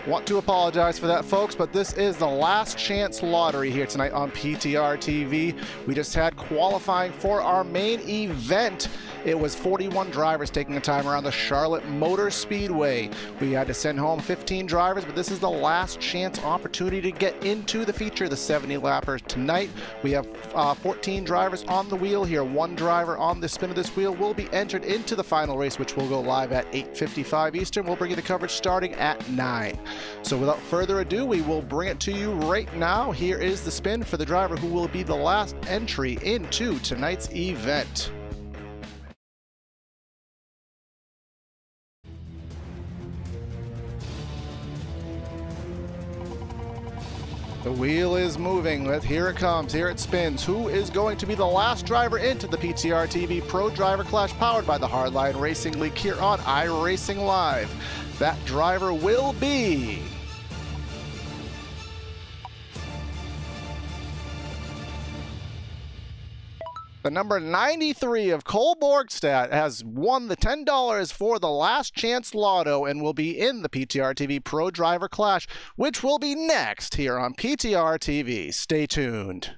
Want to apologize for that, folks, but this is the last chance lottery here tonight on PTR TV. We just had qualifying for our main event. It was 41 drivers taking a time around the Charlotte Motor Speedway. We had to send home 15 drivers, but this is the last chance opportunity to get into the feature, the 70 lappers tonight. We have 14 drivers on the wheel here. One driver on the spin of this wheel will be entered into the final race, which will go live at 8:55 Eastern. We'll bring you the coverage starting at 9. So without further ado, we will bring it to you right now. Here is the spin for the driver who will be the last entry into tonight's event. The wheel is moving. Here it comes. Here it spins. Who is going to be the last driver into the PTR TV Pro Driver Clash powered by the Hardline Racing League here on iRacing Live? That driver will be the number 93 of Cole Borgstad has won the $10 for the last chance lotto and will be in the PTR TV Pro Driver Clash, which will be next here on PTR TV. Stay tuned.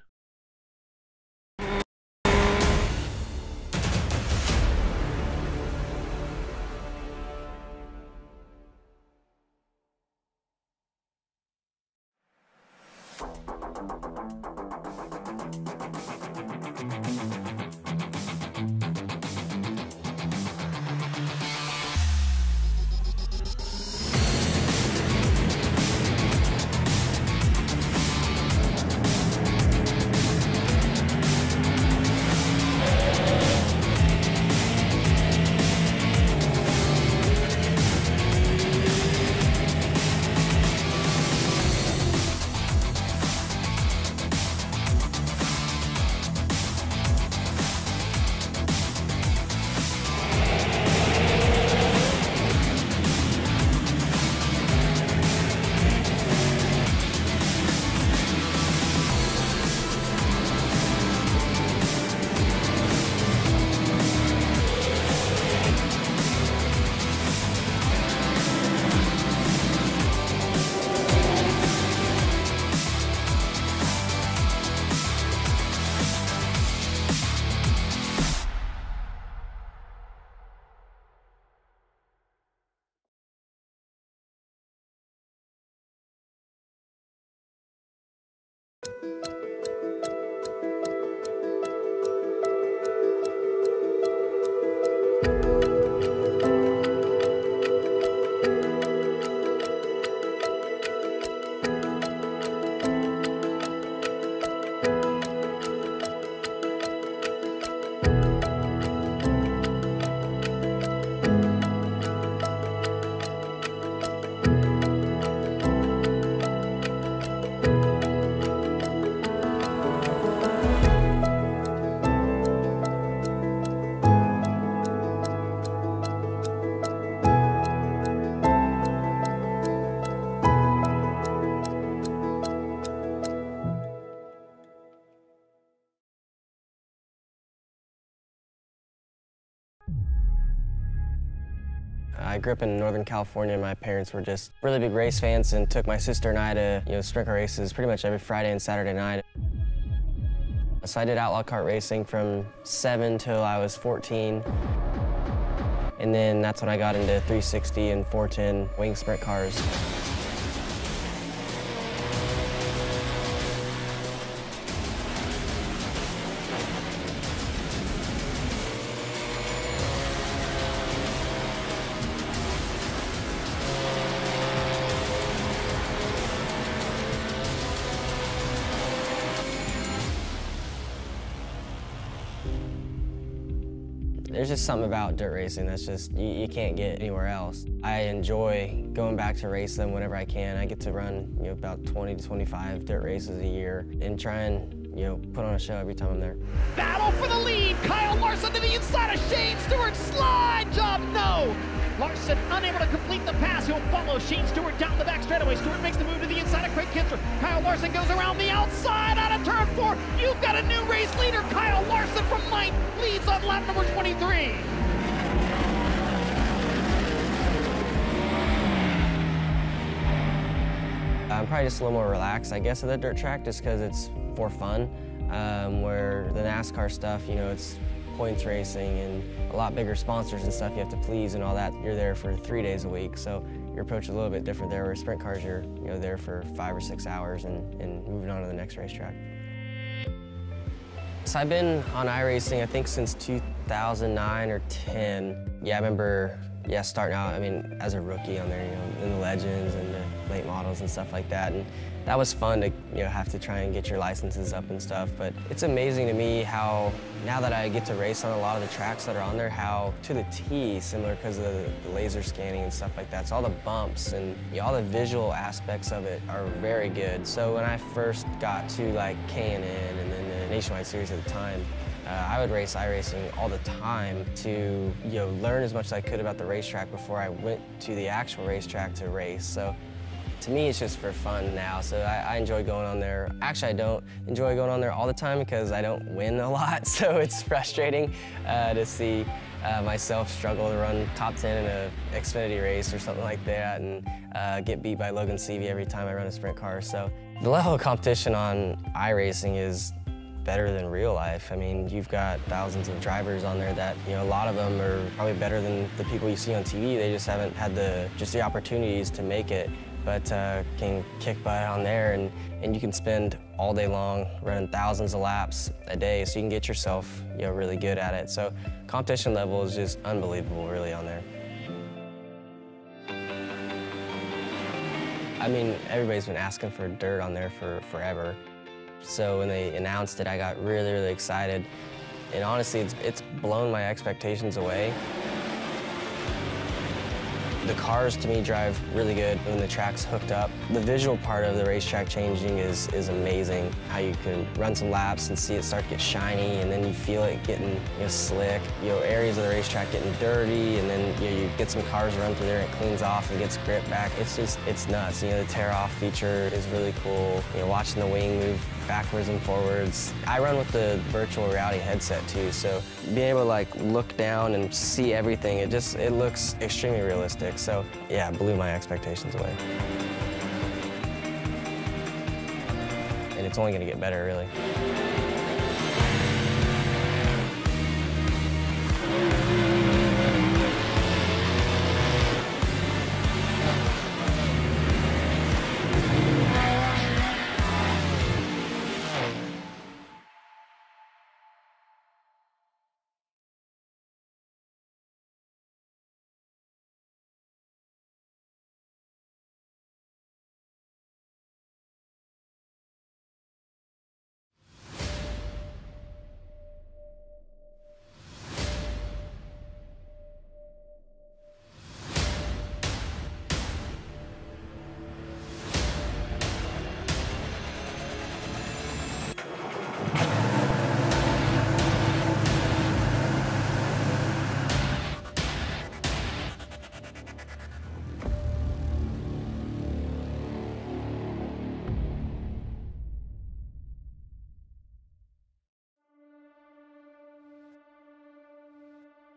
I grew up in Northern California. My parents were just really big race fans and took my sister and I to, sprint car races pretty much every Friday and Saturday night. So I did outlaw kart racing from 7 till I was 14. And then that's when I got into 360 and 410 wing sprint cars. There's just something about dirt racing that's just, you can't get anywhere else. I enjoy going back to race them whenever I can. I get to run, about 20 to 25 dirt races a year and try and, put on a show every time I'm there. Battle for the lead. Kyle Larson to the inside of Shane Stewart. Slide job, no. Larson unable to complete the pass. He'll follow Shane Stewart down the back straightaway. Stewart makes the move to the inside of Craig Kinser. Kyle Larson goes around the outside out of turn 4. You've got a new race leader. Kyle Larson from ninth leads on lap number 23. I'm probably just a little more relaxed, I guess, at the dirt track just because it's for fun, where the NASCAR stuff, you know, it's points racing and a lot bigger sponsors and stuff you have to please and all that. You're there for 3 days a week, so your approach is a little bit different there, where sprint cars, you're there for 5 or 6 hours and moving on to the next racetrack. So I've been on iRacing, I think, since 2009 or 10. Yeah, I remember, starting out, I mean, as a rookie on there, you know, in the Legends and the late models and stuff like that. And that was fun to, have to try and get your licenses up and stuff. But it's amazing to me how, now that I get to race on a lot of the tracks that are on there, how to the T, similar because of the laser scanning and stuff like that. So all the bumps and all the visual aspects of it are very good. So when I first got to like K&N and then the Nationwide Series at the time, I would race iRacing all the time to learn as much as I could about the racetrack before I went to the actual racetrack to race. So to me, it's just for fun now, so I enjoy going on there. Actually, I don't enjoy going on there all the time because I don't win a lot, so it's frustrating to see myself struggle to run top 10 in an Xfinity race or something like that and get beat by Logan Seavey every time I run a sprint car. So the level of competition on iRacing is better than real life. I mean, you've got thousands of drivers on there that, a lot of them are probably better than the people you see on TV. They just haven't had the opportunities to make it, but can kick butt on there, and you can spend all day long running thousands of laps a day, so you can get yourself, really good at it. So competition level is just unbelievable, really, on there. I mean, everybody's been asking for dirt on there for forever. So when they announced it, I got really, really excited. And honestly, it's blown my expectations away. The cars, to me, drive really good when the track's hooked up. The visual part of the racetrack changing is amazing. How you can run some laps and see it start to get shiny, and then you feel it getting slick. Areas of the racetrack getting dirty, and then you get some cars run through there and it cleans off and gets grip back. It's nuts. The tear-off feature is really cool. Watching the wing move backwards and forwards. I run with the virtual reality headset too, so being able to look down and see everything, it looks extremely realistic. So yeah, it blew my expectations away. And it's only gonna get better, really.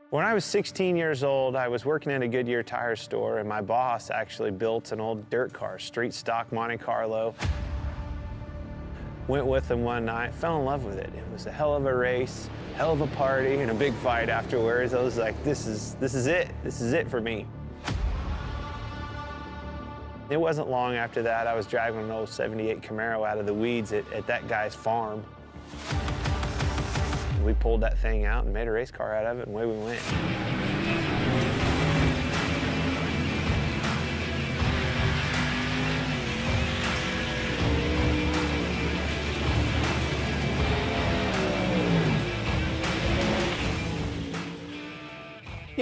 When I was 16 years old, I was working at a Goodyear tire store, and my boss actually built an old dirt car, street stock Monte Carlo. Went with him one night, fell in love with it. It was a hell of a race, hell of a party, and a big fight afterwards. I was like, this is it. This is it for me. It wasn't long after that, I was driving an old 78 Camaro out of the weeds at that guy's farm. We pulled that thing out and made a race car out of it, and away we went.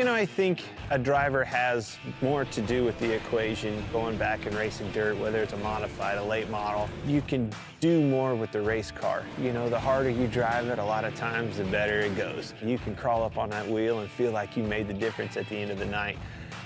I think a driver has more to do with the equation going back and racing dirt, whether it's a modified, a late model. You can do more with the race car. The harder you drive it, a lot of times, the better it goes. You can crawl up on that wheel and feel like you made the difference at the end of the night.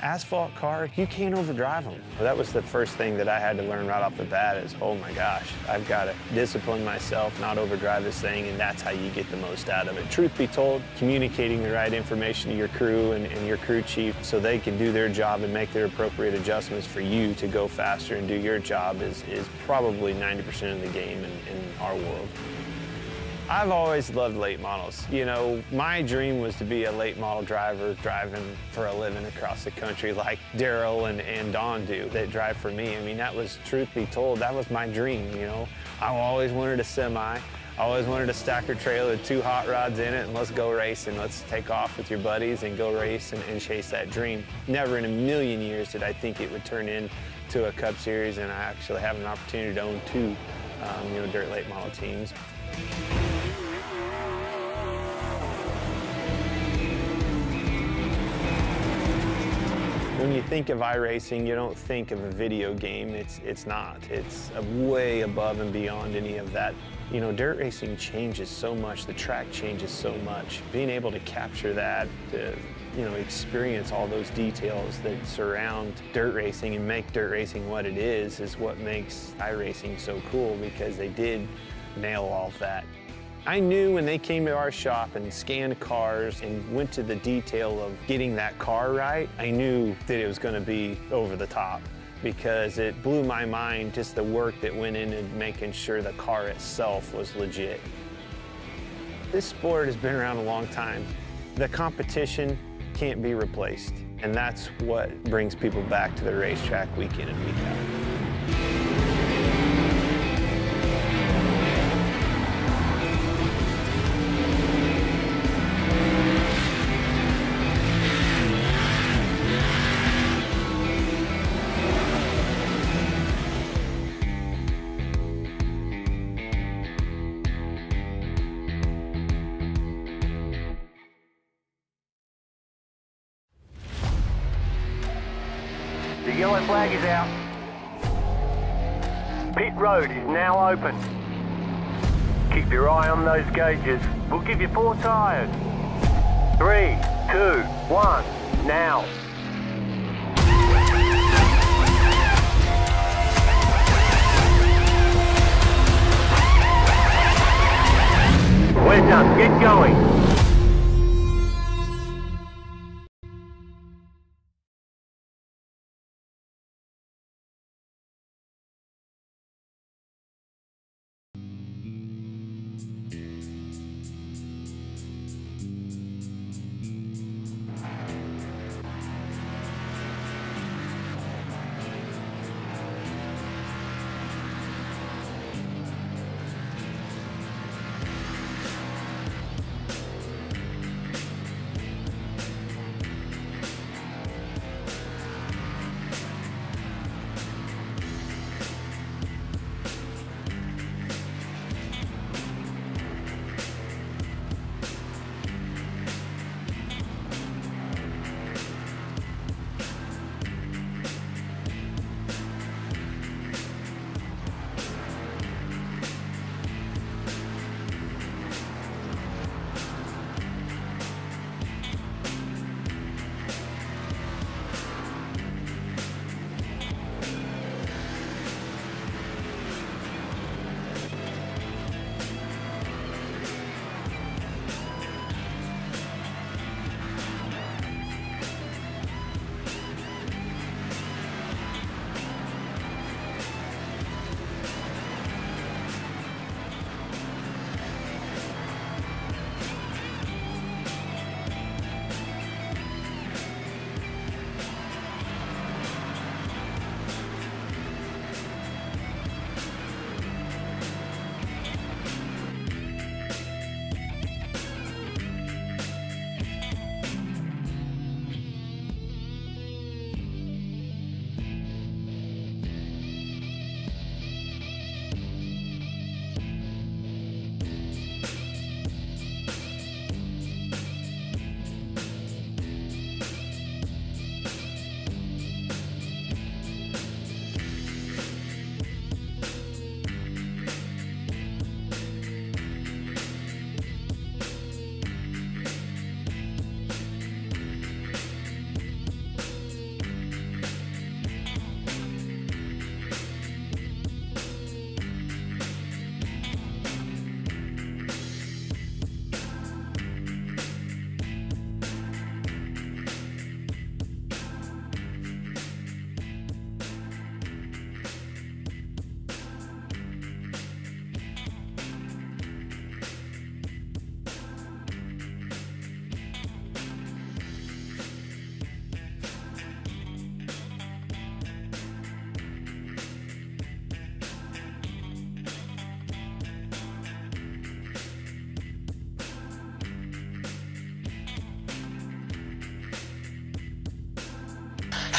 Asphalt car, you can't overdrive them. That was the first thing that I had to learn right off the bat is, oh my gosh, I've got to discipline myself, not overdrive this thing, and that's how you get the most out of it. Truth be told, communicating the right information to your crew and your crew chief so they can do their job and make their appropriate adjustments for you to go faster and do your job is probably 90% of the game in our world. I've always loved late models. You know, my dream was to be a late model driver driving for a living across the country like Daryl and Don do that drive for me. I mean, that was, truth be told, that was my dream, you know. I always wanted a semi. I always wanted a stacker trailer with 2 hot rods in it and let's go racing. Let's take off with your buddies and go race and chase that dream. Never in a million years did I think it would turn into a Cup Series, and I actually have an opportunity to own 2 you know, dirt late model teams. When you think of iRacing, you don't think of a video game. It's not. It's way above and beyond any of that. You know, dirt racing changes so much. The track changes so much. Being able to capture that, to, you know, experience all those details that surround dirt racing and make dirt racing what it is what makes iRacing so cool, because they did nail all of that. I knew when they came to our shop and scanned cars and went to the detail of getting that car right, I knew that it was going to be over the top, because it blew my mind just the work that went into making sure the car itself was legit. This sport has been around a long time. The competition can't be replaced, and that's what brings people back to the racetrack week in and week out. The yellow flag is out. Pit road is now open. Keep your eye on those gauges. We'll give you 4 tyres. 3, 2, 1, now. We're done. Get going.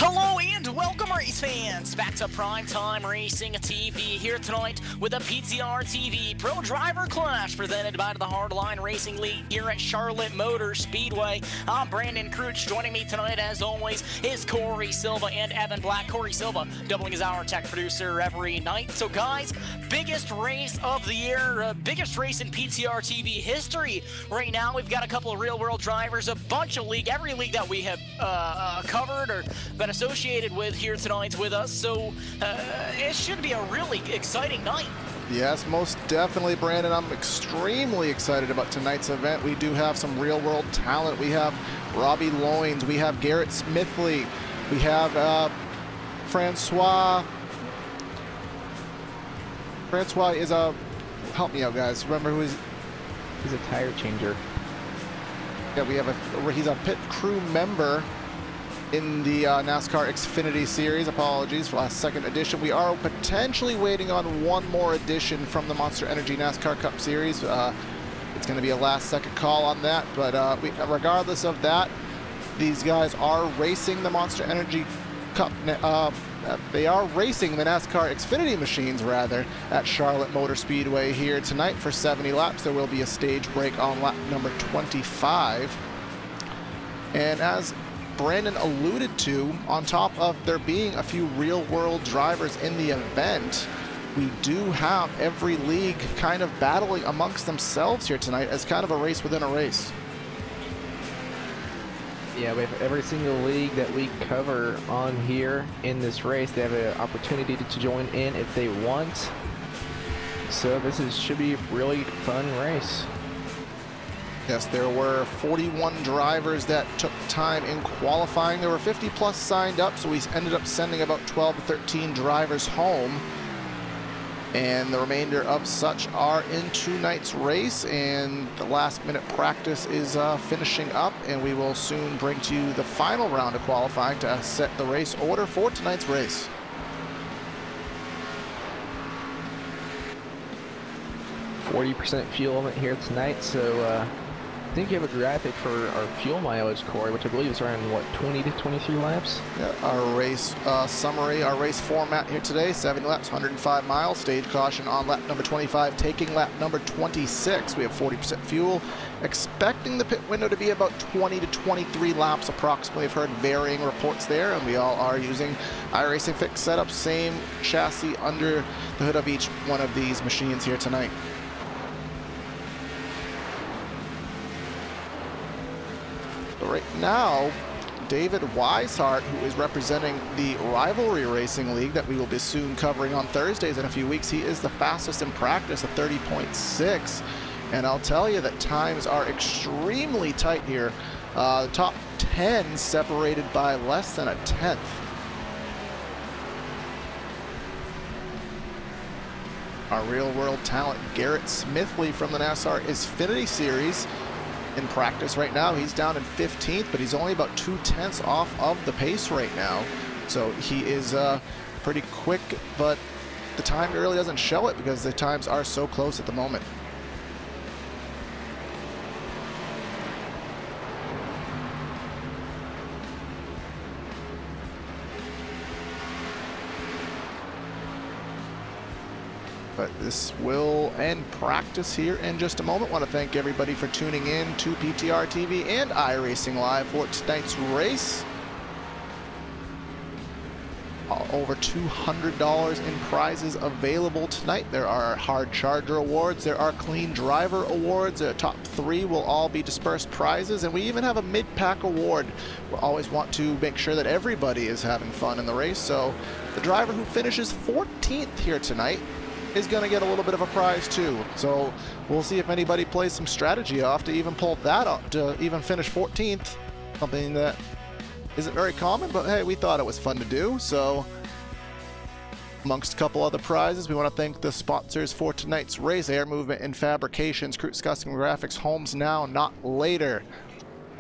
Hello and welcome, race fans, back to Primetime Racing TV here tonight with a PTR TV Pro Driver Clash presented by the Hardline Racing League here at Charlotte Motor Speedway. I'm Brandon Krutz. Joining me tonight, as always, is Corey Silva and Evan Black. Corey Silva doubling as our tech producer every night. So, guys, biggest race of the year, biggest race in PTR TV history. Right now, we've got a couple of real-world drivers, a bunch of every league that we have covered or been associated with here tonight with us, so it should be a really exciting night. Yes, most definitely, Brandon. I'm extremely excited about tonight's event. We do have some real-world talent. We have Robbie Loynes, we have Garrett Smithley, we have Francois is a, help me out, guys, remember who he's a tire changer. Yeah, we have he's a pit crew member in the NASCAR Xfinity Series. Apologies for last second edition. We are potentially waiting on one more edition from the Monster Energy NASCAR Cup Series. It's going to be a last second call on that, but regardless of that, these guys are racing the Monster Energy Cup. They are racing the NASCAR Xfinity machines, rather, at Charlotte Motor Speedway here tonight for 70 laps. There will be a stage break on lap number 25. And as Brandon alluded to, on top of there being a few real-world drivers in the event, we do have every league kind of battling amongst themselves here tonight as kind of a race within a race. Yeah, we have every single league that we cover on here in this race. They have an opportunity to join in if they want. So this should be a really fun race. Yes, there were 41 drivers that took time in qualifying. There were 50 plus signed up, so we ended up sending about 12 to 13 drivers home. And the remainder of such are in tonight's race, and the last minute practice is finishing up, and we will soon bring to you the final round of qualifying to set the race order for tonight's race. %40 fuel limit here tonight, so I think you have a graphic for our fuel mileage, Corey, which I believe is around, what, 20 to 23 laps? Yeah, our race summary, our race format here today, 70 laps, 105 miles, stage caution on lap number 25, taking lap number 26. We have 40% fuel, expecting the pit window to be about 20 to 23 laps approximately. I've heard varying reports there, and we all are using iRacing fixed setup, same chassis under the hood of each one of these machines here tonight. Right now, David Weishart, who is representing the Rivalry Racing League that we will be soon covering on Thursdays in a few weeks, he is the fastest in practice at 30.6. And I'll tell you that times are extremely tight here. The top 10 separated by less than a tenth. Our real-world talent, Garrett Smithley from the NASCAR Xfinity Series, in practice right now. He's down in 15th, but he's only about 2/10 off of the pace right now. So he is pretty quick, but the time really doesn't show it because the times are so close at the moment. But this will end practice here in just a moment. Want to thank everybody for tuning in to PTR TV and iRacing Live for tonight's race. Over $200 in prizes available tonight. There are hard charger awards, there are clean driver awards. The top 3 will all be dispersed prizes, and we even have a mid-pack award. We always want to make sure that everybody is having fun in the race, so the driver who finishes 14th here tonight is going to get a little bit of a prize too. So we'll see if anybody plays some strategy off to even pull that up to even finish 14th. Something that isn't very common, but hey, we thought it was fun to do. So amongst a couple other prizes, we want to thank the sponsors for tonight's race: Air Movement and Fabrications, Krutz Custom Graphics, Homes Now, Not Later,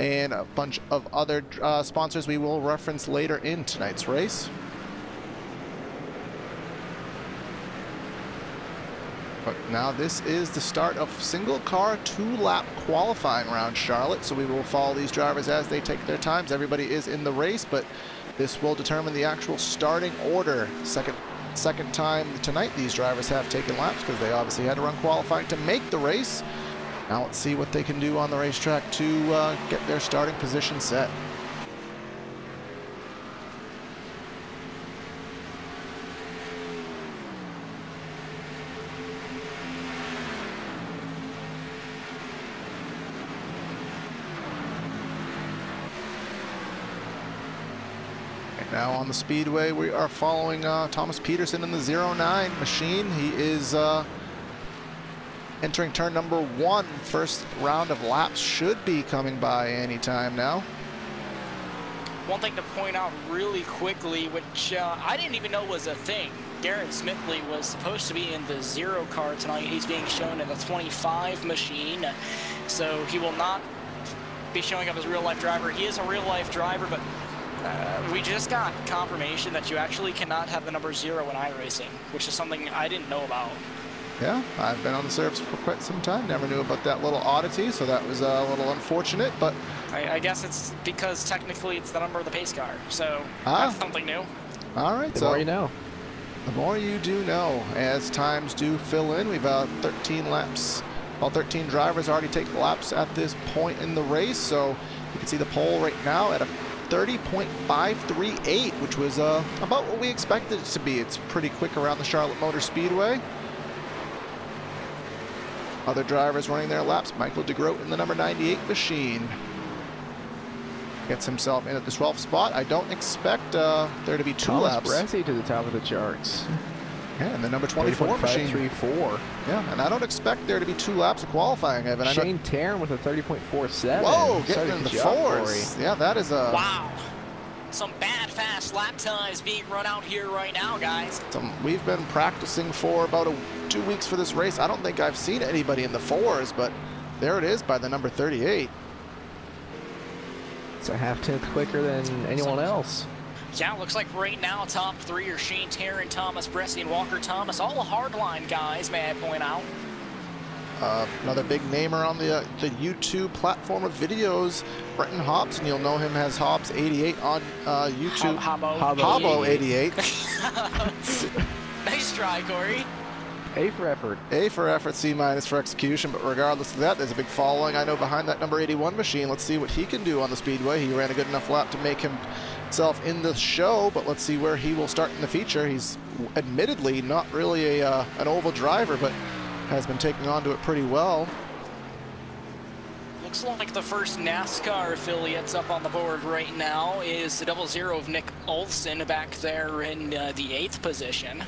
and a bunch of other sponsors we will reference later in tonight's race. But now this is the start of single car 2-lap qualifying around Charlotte, so we will follow these drivers as they take their times. Everybody is in the race, but This will determine the actual starting order. Second time tonight these drivers have taken laps because they obviously had to run qualifying to make the race. Now let's see what they can do on the racetrack to get their starting position set. Now on the speedway, we are following Thomas Peterson in the 09 machine. He is entering turn number 1. First round of laps should be coming by anytime now. One thing to point out really quickly, which I didn't even know was a thing. Garrett Smithley was supposed to be in the 0 car tonight. He's being shown in the 25 machine, so he will not be showing up as a real-life driver. He is a real-life driver, but we just got confirmation that you actually cannot have the number 0 in iRacing, which is something I didn't know about. Yeah, I've been on the service for quite some time. Never knew about that little oddity, so that was a little unfortunate, but... I guess it's because technically it's the number of the pace car, so that's something new. All right, the more you know. The more you do know. As times do fill in, we've 13 laps. Well, 13 drivers already take laps at this point in the race, so you can see the pole right now at a 30.538, which was about what we expected it to be. It's pretty quick around the Charlotte Motor Speedway. Other drivers running their laps. Michael DeGroat in the number 98 machine gets himself in at the 12th spot. I don't expect there to be two laps. Thomas Bressi to the top of the charts. Yeah, and the number 24 machine. 30.534. Yeah, and I don't expect there to be 2 laps of qualifying, Evan. Shane Taryn with a 30.47. Whoa, getting in the 4s. Yeah, that is a... Wow. Some bad, fast lap times being run out here right now, guys. We've been practicing for about 2 weeks for this race. I don't think I've seen anybody in the 4s, but there it is by the number 38. It's a half-tenth quicker than anyone else. Yeah, looks like right now top 3 are Shane Taryn, Thomas Bressi, and Walker Thomas. All hardline guys, may I point out. Another big namer on the YouTube platform of videos, Brenton Hobbs, and you'll know him as Hobbs88 on YouTube. Hobbo88. Nice try, Corey. A for effort. A for effort, C- for execution, but regardless of that, there's a big following, I know, behind that number 81 machine. Let's see what he can do on the speedway. He ran a good enough lap to make himself in the show, but let's see where he will start in the feature. He's admittedly not really an oval driver, but has been taking on to it pretty well. Looks like the first NASCAR affiliates up on the board right now is the 00 of Nick Olson back there in the 8th position.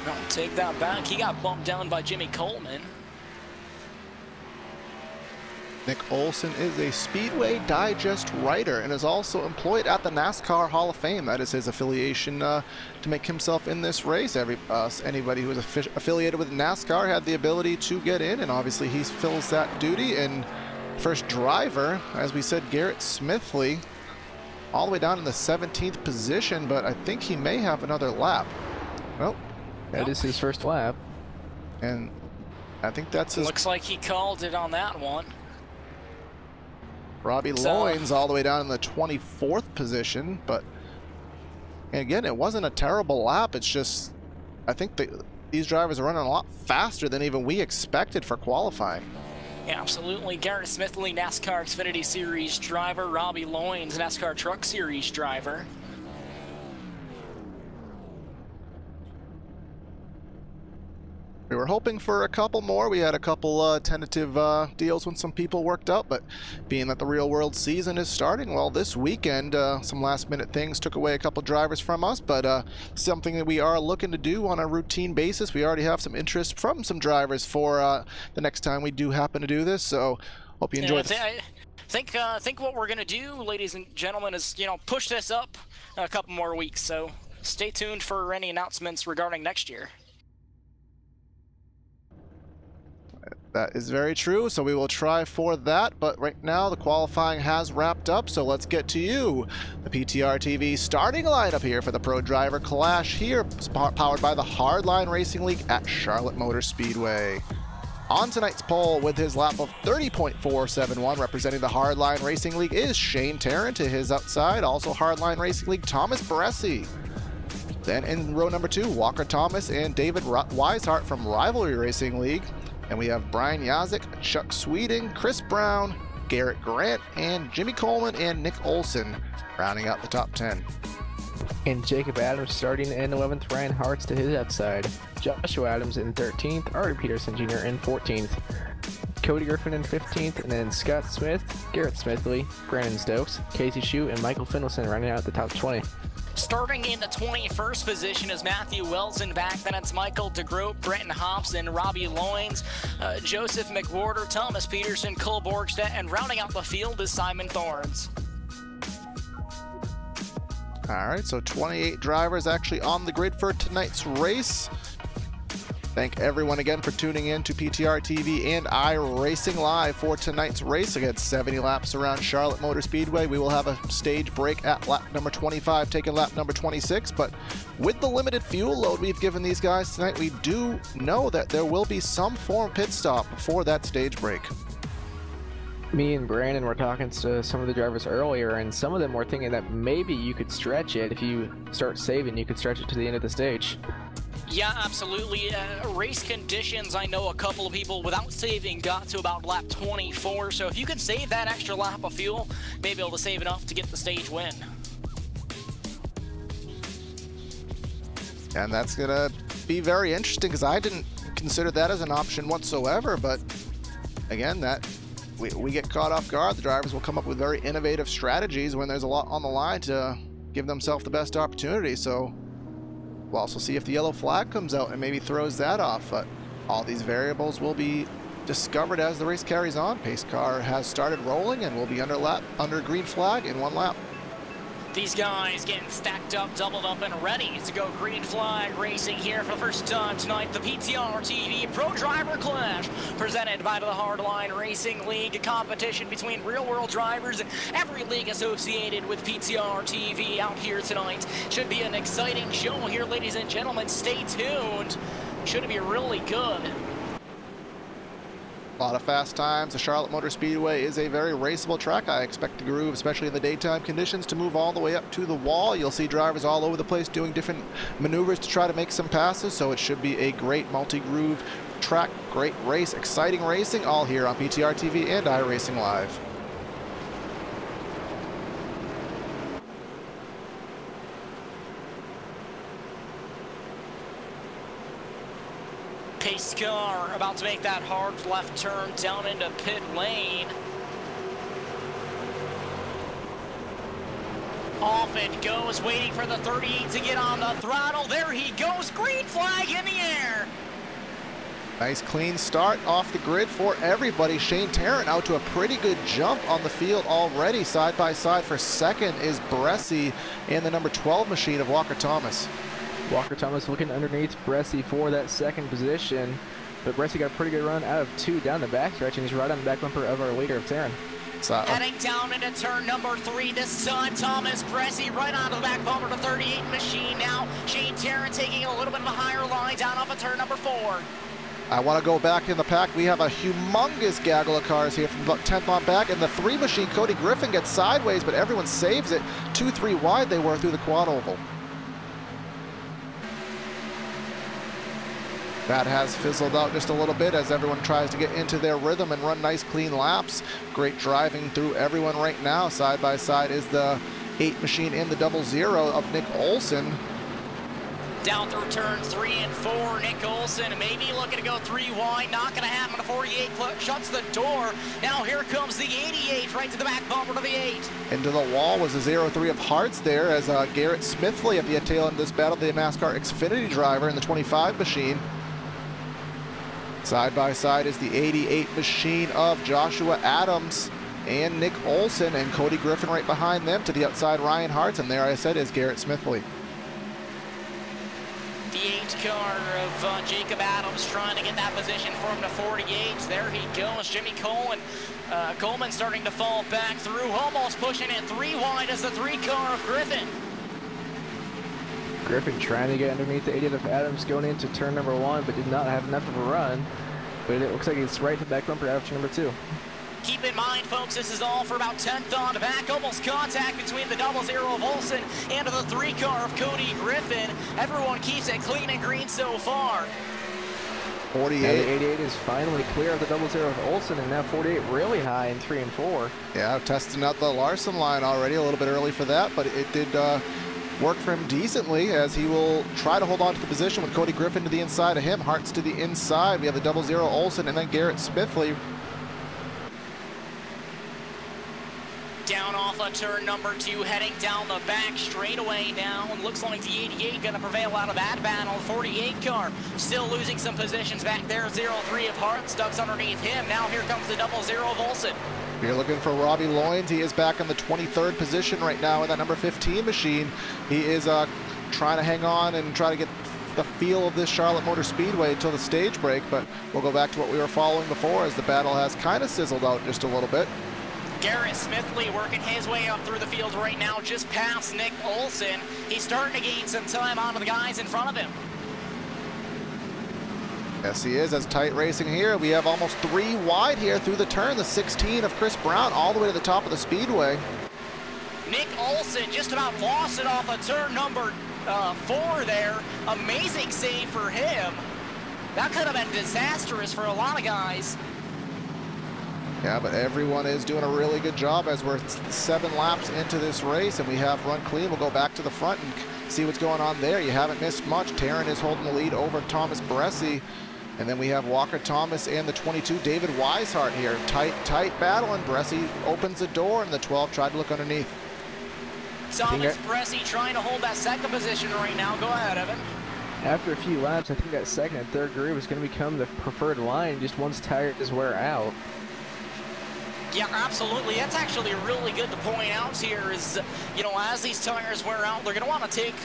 I'll take that back. He got bumped down by Jimmy Coleman. Nick Olson is a Speedway Digest writer and is also employed at the NASCAR Hall of Fame. That is his affiliation to make himself in this race. Anybody who is affiliated with NASCAR had the ability to get in, and obviously he fills that duty. And first driver, as we said, Garrett Smithley, all the way down in the 17th position, but I think he may have another lap. Well, that is his first lap. And I think that's his... Looks like he called it on that one. Robbie Loynes all the way down in the 24th position, but again, it wasn't a terrible lap. It's just, I think these drivers are running a lot faster than even we expected for qualifying. Yeah, absolutely. Garrett Smithley, NASCAR Xfinity Series driver. Robbie Loynes, NASCAR Truck Series driver. We were hoping for a couple more. We had a couple tentative deals when some people worked out, but being that the real world season is starting, well, this weekend, some last minute things took away a couple drivers from us, but something that we are looking to do on a routine basis. We already have some interest from some drivers for the next time we do happen to do this, so hope you enjoy I think what we're going to do, ladies and gentlemen, is, push this up a couple more weeks, so stay tuned for any announcements regarding next year. That is very true, so we will try for that, but right now the qualifying has wrapped up, so let's get to you. The PTR TV starting lineup here for the Pro Driver Clash here, powered by the Hardline Racing League at Charlotte Motor Speedway. On tonight's poll with his lap of 30.471, representing the Hardline Racing League, is Shane Tarrant. To his outside, also Hardline Racing League, Thomas Bressi. Then in row number 2, Walker Thomas and David Weishart from Rivalry Racing League. And we have Brian Yazik, Chuck Sweeting, Chris Brown, Garrett Grant, and Jimmy Coleman and Nick Olson rounding out the top 10. And Jacob Adams starting in 11th, Ryan Hartz to his outside. Joshua Adams in 13th, Artie Peterson Jr. in 14th. Cody Griffin in 15th, and then Scott Smith, Garrett Smithley, Brandon Stokes, Casey Shue, and Michael Finlayson rounding out the top 20. Starting in the 21st position is Matthew Wilson. Back then it's Michael DeGroot, Brenton Hobson, Robbie Loynes, Joseph McWhorter, Thomas Peterson, Cole Borgstedt, and rounding out the field is Simon Thorns. All right, so 28 drivers actually on the grid for tonight's race. Thank everyone again for tuning in to PTR TV and iRacing Live for tonight's race. Again, 70 laps around Charlotte Motor Speedway. We will have a stage break at lap number 25, taking lap number 26. But with the limited fuel load we've given these guys tonight, we do know that there will be some form of pit stop before that stage break. Me and Brandon were talking to some of the drivers earlier, and some of them were thinking that maybe you could stretch it. If you start saving, you could stretch it to the end of the stage. Yeah, absolutely. Race conditions, I know a couple of people without saving got to about lap 24, so if you could save that extra lap of fuel, maybe able to save enough to get the stage win. And that's going to be very interesting because I didn't consider that as an option whatsoever, but again, that we get caught off guard. The drivers will come up with very innovative strategies when there's a lot on the line to give themselves the best opportunity. So we'll also see if the yellow flag comes out and maybe throws that off. But all these variables will be discovered as the race carries on. Pace car has started rolling and will be under green flag in 1 lap. These guys getting stacked up, doubled up, and ready to go green flag racing here for the first time tonight. The PTR TV Pro Driver Clash, presented by the Hardline Racing League, a competition between real-world drivers and every league associated with PTR TV out here tonight. Should be an exciting show here, ladies and gentlemen. Stay tuned. Should be really good. A lot of fast times. The Charlotte Motor Speedway is a very raceable track. I expect the groove, especially in the daytime conditions, to move all the way up to the wall. You'll see drivers all over the place doing different maneuvers to try to make some passes, so it should be a great multi-groove track, great race, exciting racing, all here on PTR TV and iRacing Live. Pace car about to make that hard left turn down into pit lane. Off it goes, waiting for the 38 to get on the throttle. There he goes, green flag in the air. Nice clean start off the grid for everybody. Shane Tarrant out to a pretty good jump on the field already. Side by side for second is Bressi and the number 12 machine of Walker Thomas. Walker Thomas looking underneath Bressi for that second position, but Bressi got a pretty good run out of 2 down the backstretch, and he's right on the back bumper of our leader of Tarrant. Heading down into turn number 3, this time Thomas Bressi right onto the back bumper to 38 machine. Now Shane Tarrant taking a little bit of a higher line down off of turn number 4. I want to go back in the pack. We have a humongous gaggle of cars here from about 10th on back, and the 3 machine, Cody Griffin, gets sideways, but everyone saves it. 2-3 wide they were through the quad oval. That has fizzled out just a little bit as everyone tries to get into their rhythm and run nice clean laps. Great driving through everyone right now. Side by side is the 8 machine in the 00 of Nick Olson. Down through turns 3 and 4, Nick Olson maybe looking to go 3 wide, not going to happen. The 48 shuts the door. Now here comes the 88 right to the back bumper to the 8. Into the wall was the 03 of Hearts there as Garrett Smithley at the tail end of this battle, the NASCAR Xfinity driver in the 25 machine. Side by side is the 88 machine of Joshua Adams and Nick Olson, and Cody Griffin right behind them. To the outside, Ryan Hartz, and there I said is Garrett Smithley. The 8 car of Jacob Adams trying to get that position for him to 48. There he goes, Jimmy Coleman starting to fall back through, almost pushing it 3 wide as the 3 car of Griffin. Griffin trying to get underneath the 88 of Adams going into turn number 1, but did not have enough of a run. But it looks like it's right to the back bumper after number 2. Keep in mind, folks, this is all for about 10th on the back. Almost contact between the 00 of Olsen and the 3 car of Cody Griffin. Everyone keeps it clean and green so far. 48. Now the 88 is finally clear of the 00 of Olsen, and now 48 really high in 3 and 4. Yeah, testing out the Larson line already, a little bit early for that, but it did work for him decently as he will try to hold on to the position with Cody Griffin to the inside of him, Hartz to the inside. We have the 00 Olsen and then Garrett Smithley. Down off of turn number 2, heading down the back straightaway now. And looks like the 88 going to prevail out of that battle. 48 car still losing some positions back there. 03 of Hart stuck underneath him. Now here comes the 00 of Olsen. You're looking for Robbie Loynes. He is back in the 23rd position right now in that number 15 machine. He is trying to hang on and try to get the feel of this Charlotte Motor Speedway until the stage break, but we'll go back to what we were following before as the battle has kind of sizzled out just a little bit. Garrett Smithley working his way up through the field right now, just past Nick Olsen. He's starting to gain some time onto the guys in front of him. Yes, he is. As tight racing here, we have almost 3 wide here through the turn. The 16 of Chris Brown all the way to the top of the speedway. Nick Olsen just about lost it off of turn number 4 there. Amazing save for him. That could have been disastrous for a lot of guys. Yeah, but everyone is doing a really good job as we're 7 laps into this race and we have run clean. We'll go back to the front and see what's going on there. You haven't missed much. Taryn is holding the lead over Thomas Bresci. And then we have Walker Thomas and the 22, David Weishart here. Tight battle, and Bresci opens the door, and the 12 tried to look underneath. Thomas Bresci trying to hold that second position right now. Go ahead, Evan. After a few laps, I think that second and third groove is going to become the preferred line just once tires wear out. Yeah, absolutely. That's actually really good to point out here is, you know, as these tires wear out, they're going to want to take,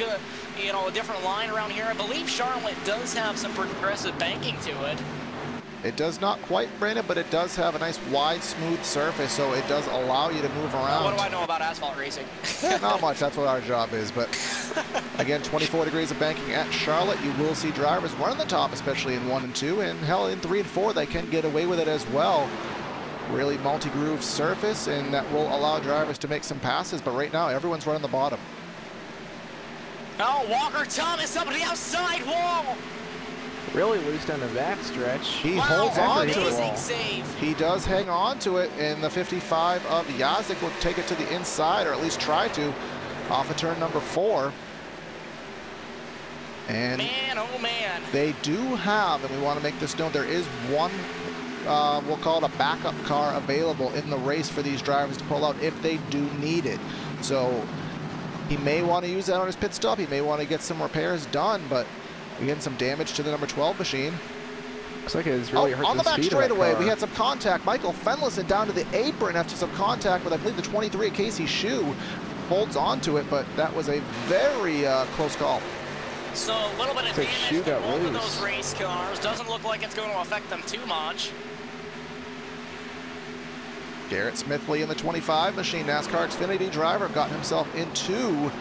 you know, a different line around here. I believe Charlotte does have some progressive banking to it. It does not quite, Brandon, but it does have a nice wide, smooth surface, so it does allow you to move around. What do I know about asphalt racing? Not much. That's what our job is. But again, 24 degrees of banking at Charlotte. You will see drivers running the top, especially in 1 and 2, and hell, in 3 and 4, they can get away with it as well. Really multi-groove surface, and that will allow drivers to make some passes, but right now everyone's running the bottom. Oh, Walker Thomas up to the outside wall. Really loose down the back stretch. He holds on to it. Save. He does hang on to it, and the 55 of Yazik will take it to the inside, or at least try to, off of turn number 4. And man, oh man. They do have, and we want to make this known, there is one we'll call it a backup car available in the race for these drivers to pull out if they do need it. So he may want to use that on his pit stop. He may want to get some repairs done, but we're getting some damage to the number 12 machine. Looks like it's really hurt on the back straightaway. We had some contact. Michael Fenlison down to the apron after some contact with, I believe, the 23 of Casey Shue. Holds on to it, but that was a very close call. So a little bit of damage to both of those race cars. Doesn't look like it's going to affect them too much. Garrett Smithley in the 25 machine, NASCAR Xfinity driver, got himself into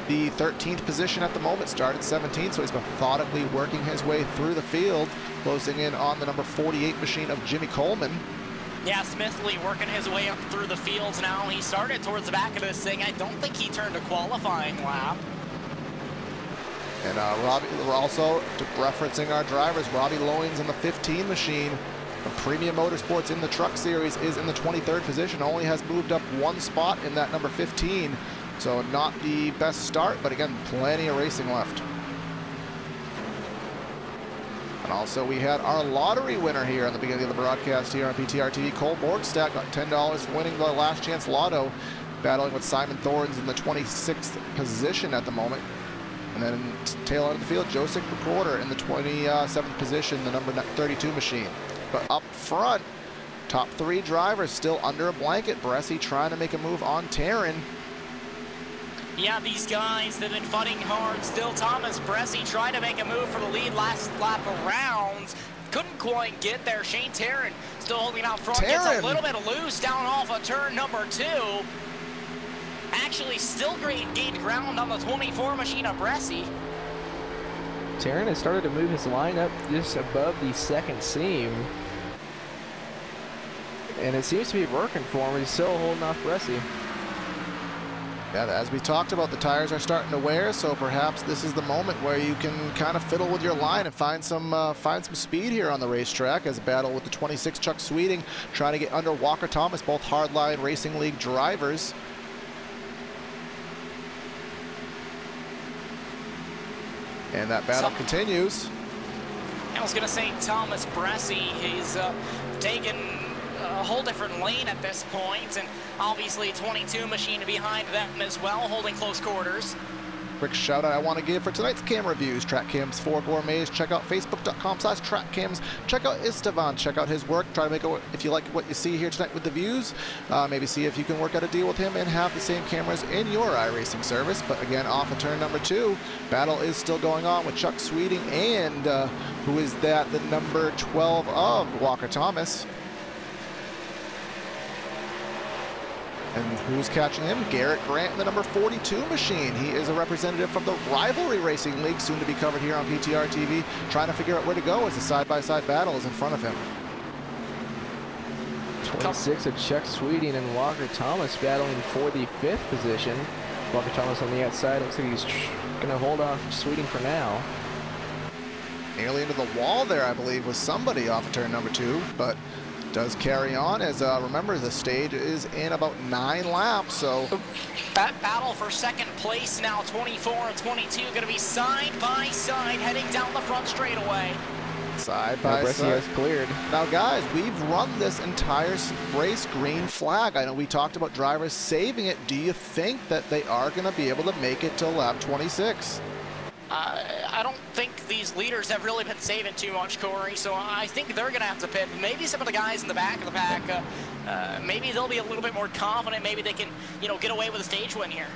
the 13th position at the moment, started 17th, so he's methodically working his way through the field, closing in on the number 48 machine of Jimmy Coleman. Yeah, Smithley working his way up through the fields now. He started towards the back of this thing. I don't think he turned a qualifying lap. And Robbie, also referencing our drivers, Robbie Loynes in the 15 machine of Premium Motorsports in the Truck Series is in the 23rd position, only has moved up 1 spot in that number 15. So not the best start, but again, plenty of racing left. And also we had our lottery winner here on the beginning of the broadcast here on PTR TV. Cole Borgstad got $10 for winning the Last Chance Lotto, battling with Simon Thorns in the 26th position at the moment. And then tail out of the field, Joseph Reporter in the 27th position, the number 32 machine. But up front, top 3 drivers still under a blanket. Bresci trying to make a move on Taryn. Yeah, these guys, they've been fighting hard. Still Thomas Bresci trying to make a move for the lead last lap around. Couldn't quite get there. Shane Taryn still holding out front. Gets a little bit loose down off of turn number 2. Actually still gained ground on the 24 machine of Bresci. Taryn has started to move his line up just above the second seam. and it seems to be working for him. He's still holding off Bressie. Yeah, as we talked about, the tires are starting to wear, so perhaps this is the moment where you can kind of fiddle with your line and find some speed here on the racetrack as a battle with the 26 Chuck Sweeting trying to get under Walker Thomas, both Hardline Racing League drivers. And that battle continues. I was going to say Thomas Bressie, he's taken a whole different lane at this point, and obviously 22 machine behind them as well, holding close quarters. Quick shout out I want to give for tonight's camera reviews. Track Cams for Gourmets. Check out facebook.com/trackcams. Check out Istvan. Check out his work. Try to make it, if you like what you see here tonight with the views, maybe see if you can work out a deal with him and have the same cameras in your iRacing service. But again, off of turn number 2, battle is still going on with Chuck Sweeting and who is that? The number 12 of Walker Thomas. And who's catching him? Garrett Grant in the number 42 machine. He is a representative from the Rivalry Racing League, soon to be covered here on PTR TV, trying to figure out where to go as the side-by-side battle is in front of him. 26 of Chuck Sweeting and Walker Thomas battling for the 5th position. Walker Thomas on the outside. Looks like he's going to hold off Sweeting for now. Nearly into the wall there, I believe, was somebody off of turn number 2, but does carry on as remember the stage is in about 9 laps, so that battle for second place now, 24 and 22, going to be side by side heading down the front straightaway. Side by side. Has cleared. Now guys, we've run this entire race green flag. I know we talked about drivers saving it. Do you think that they are going to be able to make it to lap 26? I don't think these leaders have really been saving too much, Corey, so I think they're going to have to pit. Maybe some of the guys in the back of the pack, maybe they'll be a little bit more confident. Maybe they can, you know, get away with a stage win here.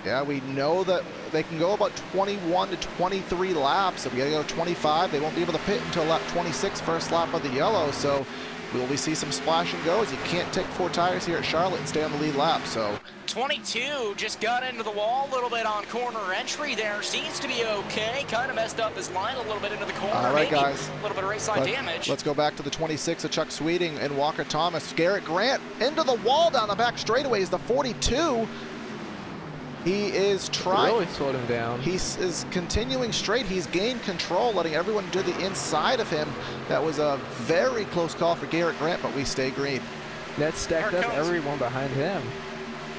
Yeah, we know that they can go about 21 to 23 laps. If we got to go 25, they won't be able to pit until lap 26, first lap of the yellow, so will we see some splash and goes? You can't take 4 tires here at Charlotte and stay on the lead lap, so 22 just got into the wall a little bit on corner entry there. Seems to be okay. Kind of messed up his line a little bit into the corner. All right, maybe guys. A little bit of race side damage. Let's go back to the 26 of Chuck Sweeting and Walker Thomas. Garrett Grant into the wall down the back straightaway is the 42. He is trying. Really slowed him down. He is continuing straight. He's gained control, letting everyone do the inside of him. That was a very close call for Garrett Grant, but we stay green. That stacked up everyone behind him.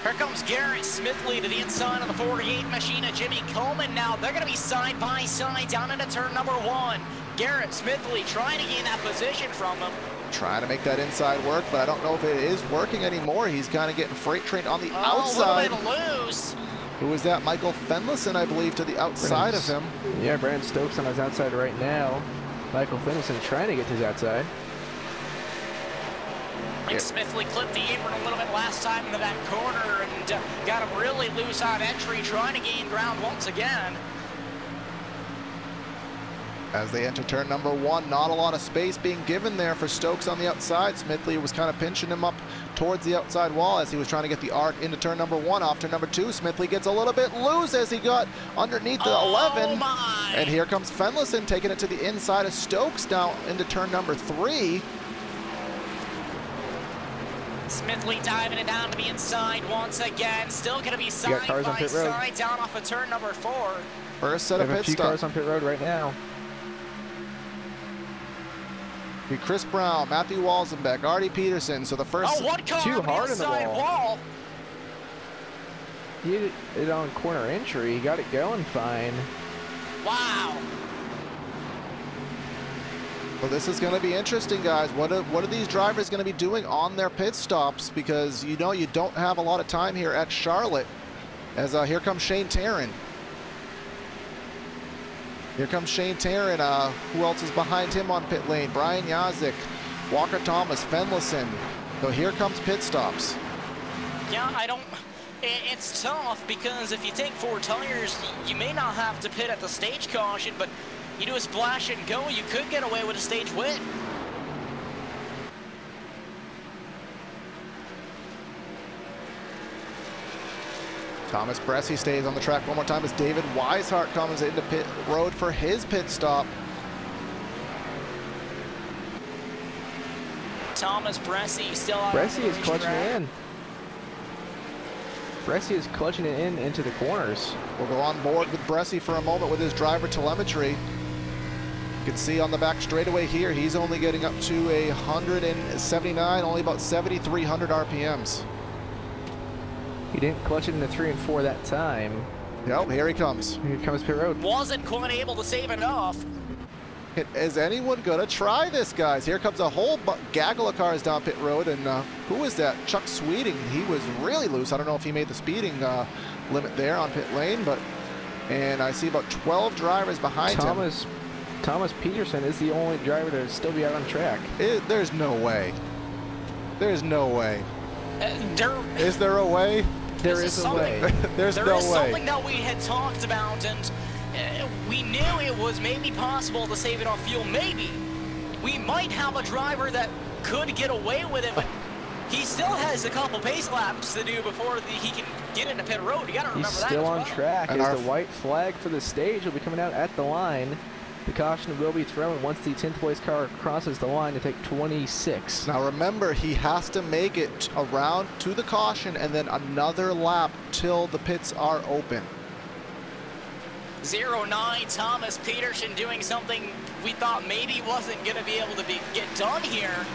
Here comes Garrett Smithley to the inside of the 48 machine of Jimmy Coleman. Now they're going to be side by side down into turn number 1. Garrett Smithley trying to gain that position from him. Trying to make that inside work, but I don't know if it is working anymore. He's kind of getting freight trained on the outside. A little bit loose. Who is that? Michael Fenlison, I believe, to the outside of him. Yeah, Brandon Stokes on his outside right now. Michael Fenlison trying to get to his outside. Mike Smithley clipped the apron a little bit last time into that corner and got him really loose on entry, trying to gain ground once again. As they enter turn number 1, not a lot of space being given there for Stokes on the outside. Smithley was kind of pinching him up towards the outside wall as he was trying to get the arc into turn number 1. Off turn number 2, Smithley gets a little bit loose as he got underneath the 11. My. And here comes Fenlison taking it to the inside of Stokes down into turn number 3. Smithley diving it down to the inside once again. Still going to be side by side down off of turn number 4. First set of pit stops. Cars on pit road right now. Chris Brown, Matthew Walzenbeck, Artie Peterson. So the first too hard in the wall. He hit it on corner entry. He got it going fine. Wow. Well, this is going to be interesting, guys. What are these drivers going to be doing on their pit stops? Because you know you don't have a lot of time here at Charlotte. As here comes Shane Taryn. Here comes Shane Taryn. Who else is behind him on pit lane? Brian Yazik, Walker Thomas, Fenlison. So here comes pit stops. Yeah, it's tough because if you take 4 tires, you may not have to pit at the stage caution, but you do a splash and go, you could get away with a stage win. Thomas Bressie stays on the track one more time as David Weishart comes into pit road for his pit stop. Thomas Bressie still out. Bressie is clutching it in. Bressie is clutching it in into the corners. We'll go on board with Bressie for a moment with his driver telemetry. You can see on the back straightaway here, he's only getting up to 179, only about 7,300 RPMs. He didn't clutch it into 3 and 4 that time. Yep, here he comes. Here comes pit road. Wasn't quite able to save enough. Is anyone gonna try this, guys? Here comes a whole gaggle of cars down pit road, and who is that? Chuck Sweeting. He was really loose. I don't know if he made the speeding limit there on pit lane, but and I see about 12 drivers behind him. Thomas Peterson is the only driver to still be out on track. There's no way. There's no way. Is there a way? There is a way. There's no way. There is something that we had talked about, and we knew it was maybe possible to save it on fuel. Maybe we might have a driver that could get away with it, but he still has a couple pace laps to do before he can get into pit road. You got to remember He's that. still on track. And As the white flag for the stage will be coming out at the line. The caution will be thrown once the 10th place car crosses the line to take 26. Now remember, he has to make it around to the caution and then another lap till the pits are open. 09 Thomas Peterson doing something we thought maybe wasn't going to be able to get done here.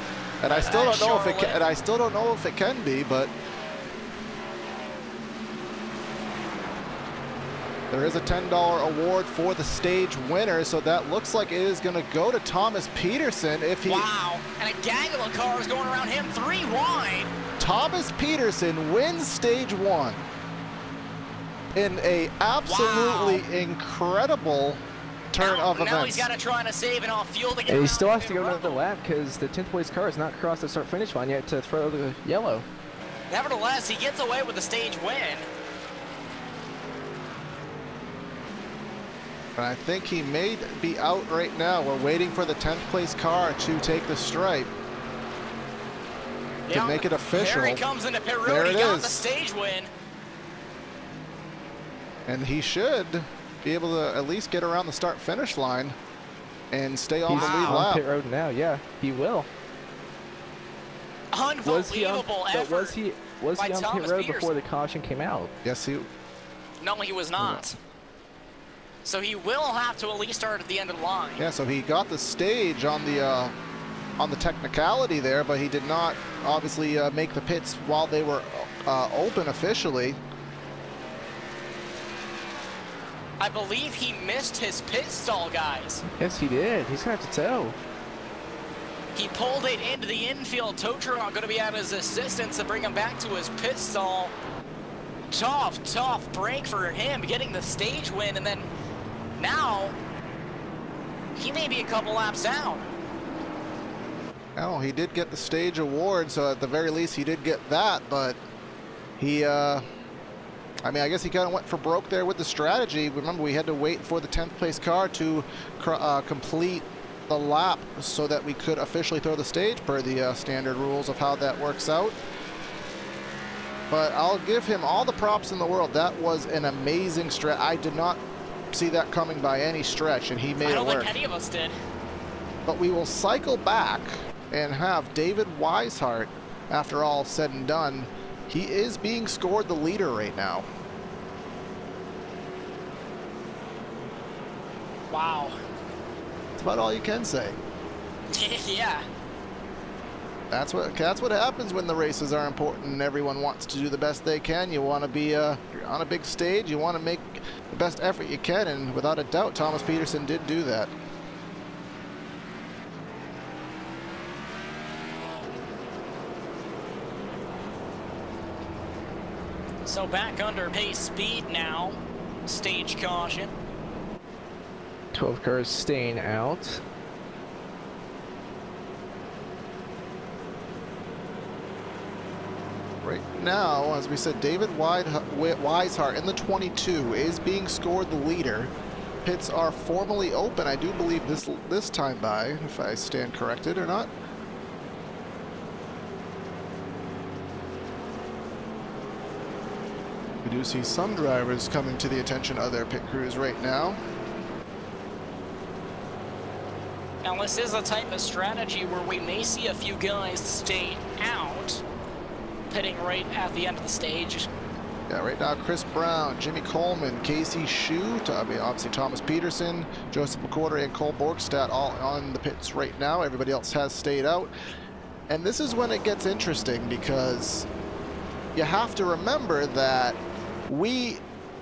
And I still don't know if it Charlotte. can, and I still don't know if it can be, but there is a $10 award for the stage winner, so that looks like it is going to go to Thomas Peterson if he. Wow, and a gaggle of cars going around him 3 wide. Thomas Peterson wins stage 1 in a absolutely incredible turn of events. Now he's got to try to save it off fuel to get. And he around still has the to go pit another road. lap because the 10th place car has not crossed the start finish line yet to throw the yellow. Nevertheless, he gets away with the stage win. And I think he may be out right now. We're waiting for the 10th place car to take the stripe to make it official. There he comes into pit road. There He it got is. the stage win. And he should be able to at least get around the start finish line and stay on the lead on lap. pit road now. Yeah, he will. Unbelievable effort. Was he on Thomas pit road Peterson. before the caution came out? Yes, he. No, he was not. So he will have to at least start at the end of the line. Yeah, so he got the stage on the technicality there, but he did not obviously make the pits while they were open officially. I believe he missed his pit stall, guys. Yes, he did. He's going to have to tow. He pulled it into the infield. Tow truck going to be at his assistance to bring him back to his pit stall. Tough break for him, getting the stage win, and then now he may be a couple laps down. Oh, he did get the stage award, so at the very least he did get that, but he, I mean, I guess he kind of went for broke there with the strategy. Remember, we had to wait for the 10th place car to complete the lap so that we could officially throw the stage per the standard rules of how that works out. But I'll give him all the props in the world. That was an amazing stretch. I did not see that coming by any stretch, and he made it work. I don't think any of us did. But we will cycle back and have David Weishart, after all said and done. He is being scored the leader right now. Wow. That's about all you can say. Yeah. That's what happens when the races are important and everyone wants to do the best they can. You want to be you're on a big stage. You want to make the best effort you can, and without a doubt, Thomas Peterson did do that. So back under pace speed now. Stage caution. 12 cars staying out. Right now, as we said, David Weishart in the 22 is being scored the leader. Pits are formally open, I do believe, this time by, if I stand corrected or not. We do see some drivers coming to the attention of their pit crews right now. Now, this is a type of strategy where we may see a few guys stay out, pitting right at the end of the stage. Yeah, right now, Chris Brown, Jimmy Coleman, Casey Shue, obviously Thomas Peterson, Joseph McCorder, and Cole Borgstad all on the pits right now. Everybody else has stayed out. And this is when it gets interesting, because you have to remember that we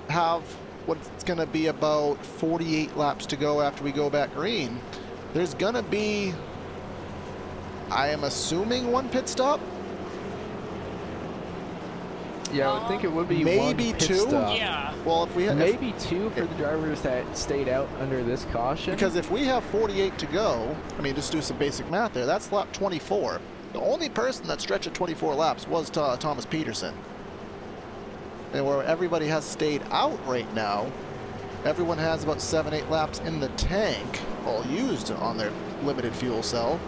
have what's going to be about 48 laps to go after we go back green. There's going to be, I am assuming, one pit stop. Yeah, I would think it would be maybe one pit two. Stop. Yeah. Well, if we had, maybe two for the drivers that stayed out under this caution. because if we have 48 to go, I mean, just do some basic math there. That's lap 24. The only person that stretched at 24 laps was Thomas Peterson. And where everybody has stayed out right now, everyone has about 7-8 laps in the tank, all used on their limited fuel cell.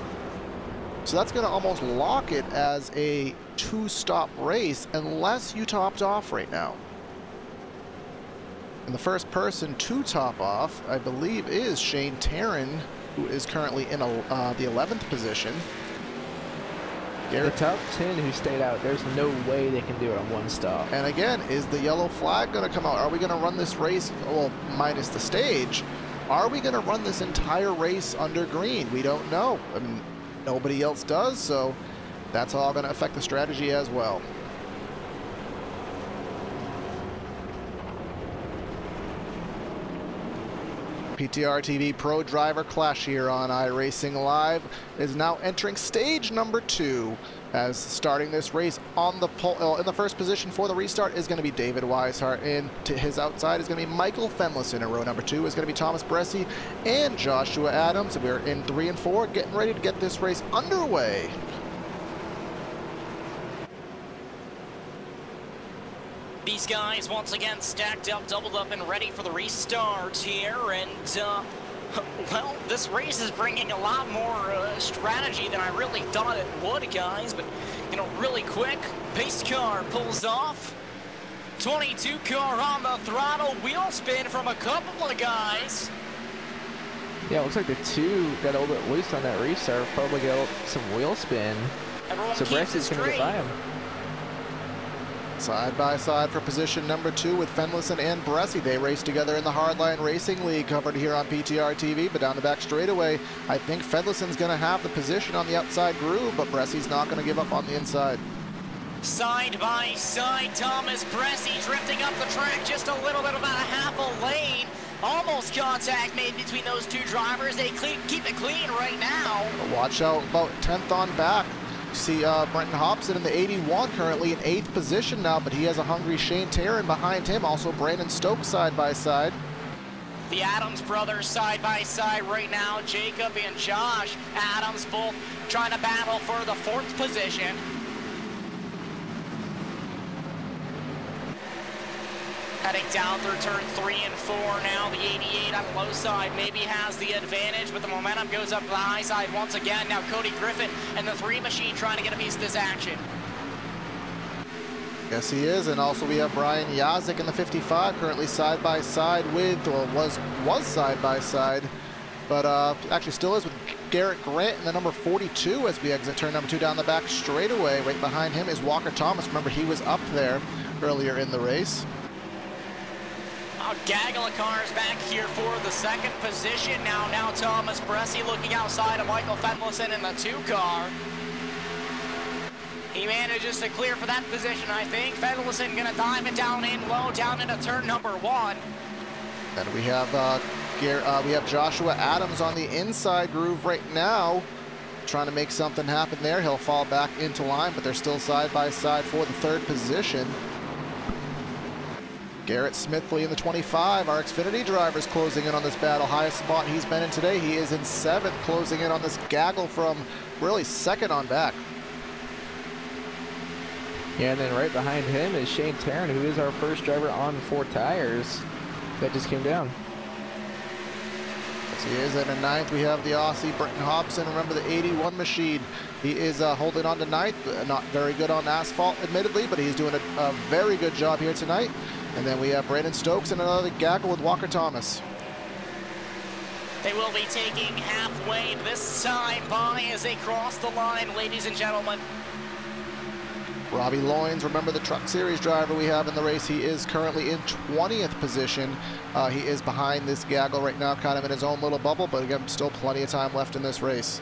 So that's going to almost lock it as a two-stop race unless you topped off right now. And the first person to top off, I believe, is Shane Taryn, who is currently in the 11th position. The top 10 who stayed out, there's no way they can do it on one stop. And again, is the yellow flag going to come out? Are we going to run this race, well, minus the stage? Are we going to run this entire race under green? We don't know. I mean, nobody else does, so that's all going to affect the strategy as well. PTR TV Pro Driver Clash here on iRacing Live is now entering stage number 2, as starting this race on the pole, in the first position for the restart is going to be David Weishart, and to his outside is going to be Michael Fenlison. In row number 2 is going to be Thomas Bressi and Joshua Adams. We're in 3 and 4, getting ready to get this race underway. These guys once again stacked up, doubled up, and ready for the restart here. And, well, this race is bringing a lot more strategy than I really thought it would, guys. But, you know, really quick, pace car pulls off. 22 car on the throttle, wheel spin from a couple of guys. Yeah, it looks like the two got a little bit loose on that restart, probably got some wheel spin. Everyone So keeps Bressi's it going to straight. get by him. Side by side for position number 2 with Fenlison and Bressi. They race together in the Hardline Racing League, covered here on PTR TV, but down the back straightaway, I think Fenlison's going to have the position on the outside groove, but Bressi's not going to give up on the inside. Side by side, Thomas Bressi drifting up the track just a little bit, about a half a lane. Almost contact made between those two drivers. They keep it clean right now. Watch out, about 10th on back. You see Brenton Hobson in the 81, currently in 8th position now, but he has a hungry Shane Taryn behind him. Also Brandon Stokes side by side. The Adams brothers side by side right now. Jacob and Josh Adams both trying to battle for the 4th position. Heading down through turn 3 and 4 now. The 88 on the low side maybe has the advantage, but the momentum goes up the high side once again. Now Cody Griffin and the 3 machine trying to get a piece of this action. Yes, he is, and also we have Brian Yazik in the 55, currently side by side with, or was side by side, but actually still is with Garrett Grant in the number 42 as we exit turn number 2 down the back straightaway. Right behind him is Walker Thomas. Remember, he was up there earlier in the race. A gaggle of cars back here for the 2nd position. Now Thomas Bressi looking outside of Michael Fenlison in the 2 car. He manages to clear for that position, I think. Fenlison gonna dive it down in low, down into turn number 1. And we have Joshua Adams on the inside groove right now, trying to make something happen there. He'll fall back into line, but they're still side by side for the 3rd position. Garrett Smithley in the 25, our Xfinity drivers closing in on this battle. Highest spot he's been in today. He is in 7th, closing in on this gaggle from really 2nd on back. Yeah, and then right behind him is Shane Taryn, who is our first driver on 4 tires that just came down. As he is in a 9th, we have the Aussie Brenton Hobson. Remember the 81 machine. He is holding on to 9th. Not very good on asphalt, admittedly, but he's doing a very good job here tonight. And then we have Brandon Stokes and another gaggle with Walker Thomas. They will be taking halfway this time by as they cross the line, ladies and gentlemen. Robbie Loynes, remember the Truck Series driver we have in the race. He is currently in 20th position. He is behind this gaggle right now, kind of in his own little bubble, but again, still plenty of time left in this race.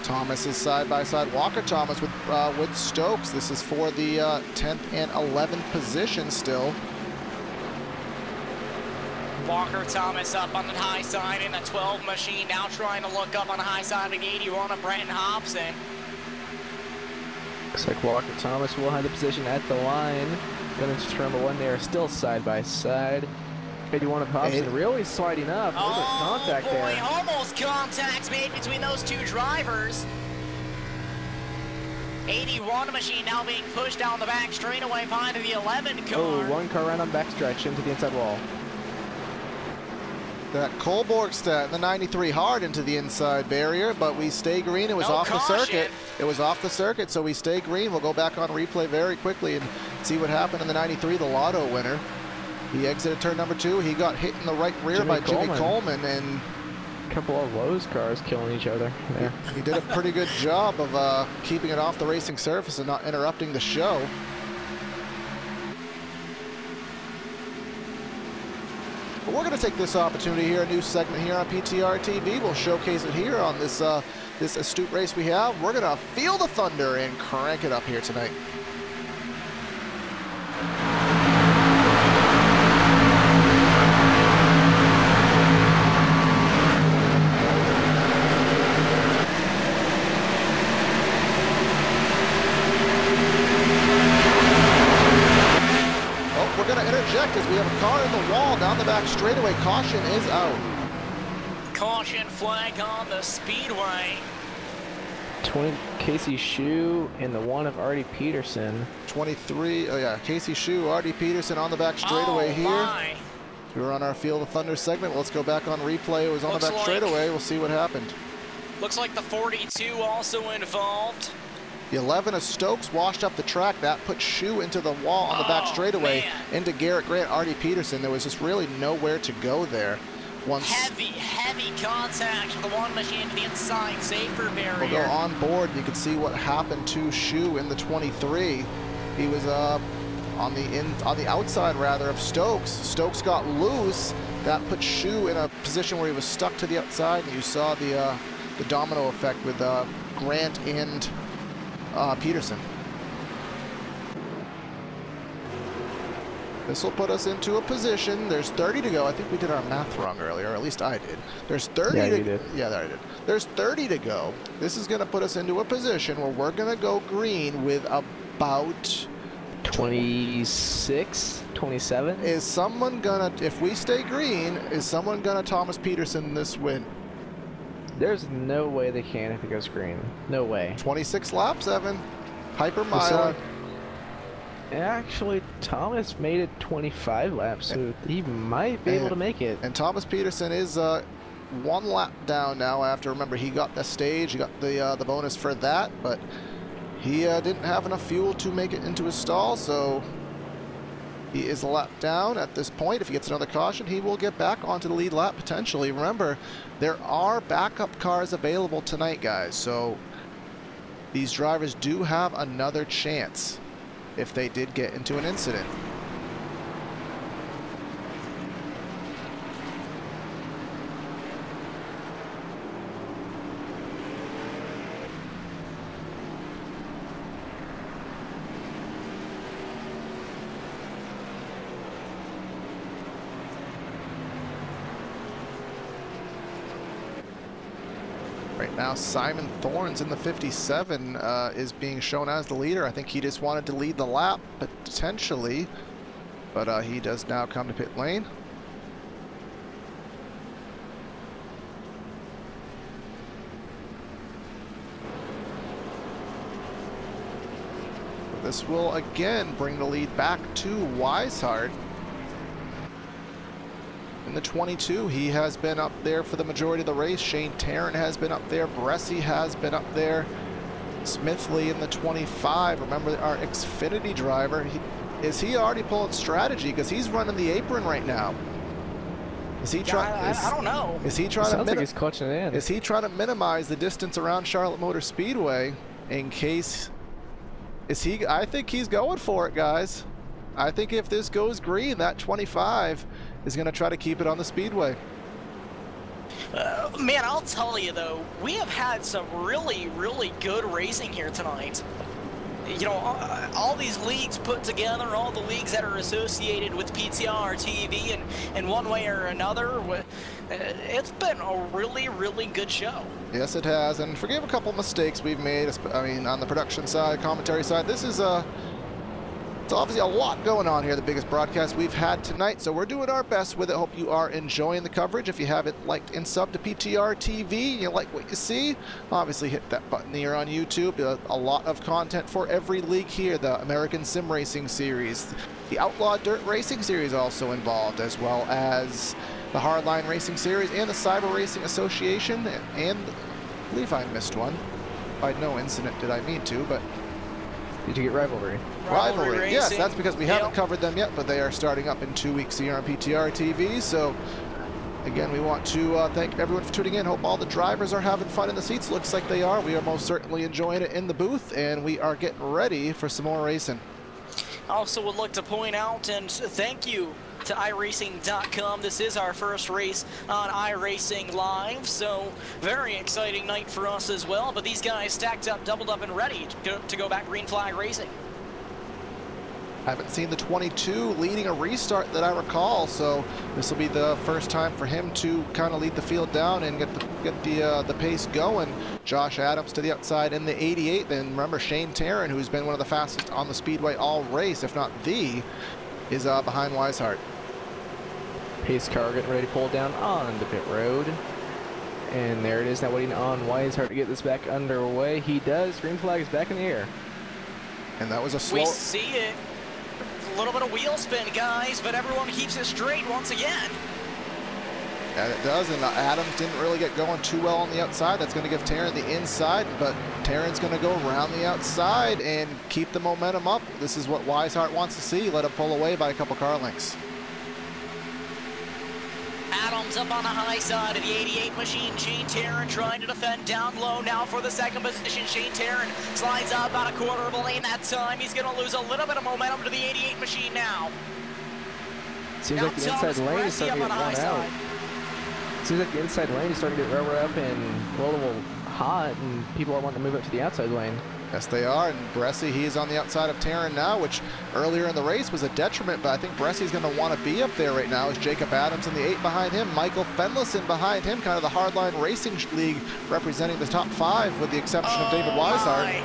Thomas is side by side. Walker Thomas with Stokes. This is for the 10th and 11th position still. Walker Thomas up on the high side in the 12 machine, now trying to look up on the high side of 81 of Brenton Hobson. Looks like Walker Thomas will have the position at the line. Going into turn number 1 there, still side by side. 81 of Hobson really sliding up. A little bit of contact boy, there. Almost contacts made between those two drivers. 81 machine now being pushed down the back straightaway by the 11 car. Oh, one car right on backstretch into the inside wall. That Kolborgstad in the 93 hard into the inside barrier, but we stay green. It was off the circuit. It was off the circuit, so we stay green. We'll go back on replay very quickly and see what happened in the 93, the Lotto winner. He exited turn number 2. He got hit in the right rear by Jimmy Coleman, and a couple of Lowe's cars killing each other there. He did a pretty good job of keeping it off the racing surface and not interrupting the show. But we're going to take this opportunity here, a new segment here on PTR TV. We'll showcase it here on this this astute race we have. We're going to feel the thunder and crank it up here tonight. As we have a car in the wall down the back straightaway. Caution is out. Caution flag on the speedway. 20 Casey Shue and the 1 of Artie Peterson. 23, oh yeah, Casey Shue, Artie Peterson on the back straightaway here. We were on our Field of Thunder segment. Let's go back on replay. It was on the back straightaway. We'll see what happened. Looks like the 42 also involved. The 11 of Stokes washed up the track. That put Shue into the wall on the back straightaway, into Garrett Grant, Artie Peterson. There was just really nowhere to go there. Heavy contact with the 1 machine to the inside safer barrier. We'll go on board. You can see what happened to Shue in the 23. He was on the outside rather of Stokes. Stokes got loose. That put Shue in a position where he was stuck to the outside, and you saw the domino effect with Grant and Peterson. This will put us into a position. There's 30 to go. I think we did our math wrong earlier, or at least I did. There's 30 to go. Yeah, there I did. There's 30 to go. This is going to put us into a position where we're going to go green with about 26, 27. Is someone going to, if we stay green, is someone going to Thomas Peterson this win? There's no way they can if it goes green. No way. 26 laps, Evan. Hyper mile. Actually, Thomas made it 25 laps, so he might be able to make it. And Thomas Peterson is 1 lap down now after, remember, he got the stage, he got the bonus for that, but he didn't have enough fuel to make it into his stall, so he is a lap down at this point. If he gets another caution, he will get back onto the lead lap potentially. Remember, there are backup cars available tonight, guys, so these drivers do have another chance if they did get into an incident. Right now, Simon Thorns in the 57 is being shown as the leader. I think he just wanted to lead the lap, potentially, but he does now come to pit lane. This will again bring the lead back to Weishart. In the 22, he has been up there for the majority of the race. Shane Tarrant has been up there. Bressie has been up there. Smithley in the 25. Remember our Xfinity driver. is he already pulling strategy? Because he's running the apron right now. Is he trying? I don't know. Is he trying to? Sounds like he's clutching it in. Is he trying to minimize the distance around Charlotte Motor Speedway in case? Is he? I think he's going for it, guys. I think if this goes green, that 25 is going to try to keep it on the speedway. Man, I'll tell you though, we have had some really, really good racing here tonight. You know, all these leagues put together, all the leagues that are associated with PTR TV in one way or another, it's been a really, really good show. Yes, it has, and forgive a couple mistakes we've made. I mean, on the production side, commentary side, this is it's obviously a lot going on here, the biggest broadcast we've had tonight, so we're doing our best with it. Hope you are enjoying the coverage. If you haven't liked and subbed to PTR TV, you like what you see, obviously hit that button here on YouTube. A lot of content for every league here. The American Sim Racing Series, the Outlaw Dirt Racing Series also involved, as well as the Hardline Racing Series and the Cyber Racing Association, and I believe I missed one. By no incident did I mean to, but... Did you get Rivalry? Rivalry, yes, that's because we haven't covered them yet, but they are starting up in 2 weeks here on PTR TV. So, again, we want to thank everyone for tuning in. Hope all the drivers are having fun in the seats. Looks like they are. We are most certainly enjoying it in the booth, and we are getting ready for some more racing. Also would like to point out and thank you to iRacing.com. This is our first race on iRacing Live, so very exciting night for us as well. But these guys stacked up, doubled up, and ready to go back green flag racing. I haven't seen the 22 leading a restart that I recall, so this will be the first time for him to kind of lead the field down and get the pace going. Josh Adams to the outside in the 88. Then remember Shane Tarrant, who's been one of the fastest on the speedway all race, if not the, is behind Weishart. Pace car getting ready to pull down on the pit road. And there it is, now waiting on Weishart to get this back underway. He does. Green flag is back in the air. And that was a slow... We see it. A little bit of wheel spin, guys, but everyone keeps it straight once again. And it does, and Adams didn't really get going too well on the outside. That's going to give Tarrant the inside, but Tarrant's going to go around the outside and keep the momentum up. This is what Weishart wants to see. Let him pull away by a couple car lengths. Adams up on the high side of the 88 machine. Shane Tarrant trying to defend down low now for the second position. Shane Tarrant slides out about a quarter of a lane that time. He's going to lose a little bit of momentum to the 88 machine now. Seems like the inside lane is starting to get worn out. Seems like the inside lane is starting to get railroad up and a little hot, and people are wanting to move up to the outside lane. Yes, they are, and Bresci, he is on the outside of Tarrant now, which earlier in the race was a detriment, but I think Bresci's going to want to be up there right now. Is Jacob Adams in the 8 behind him, Michael Fenlison behind him, kind of the Hardline Racing League representing the top 5 with the exception of David Weishart.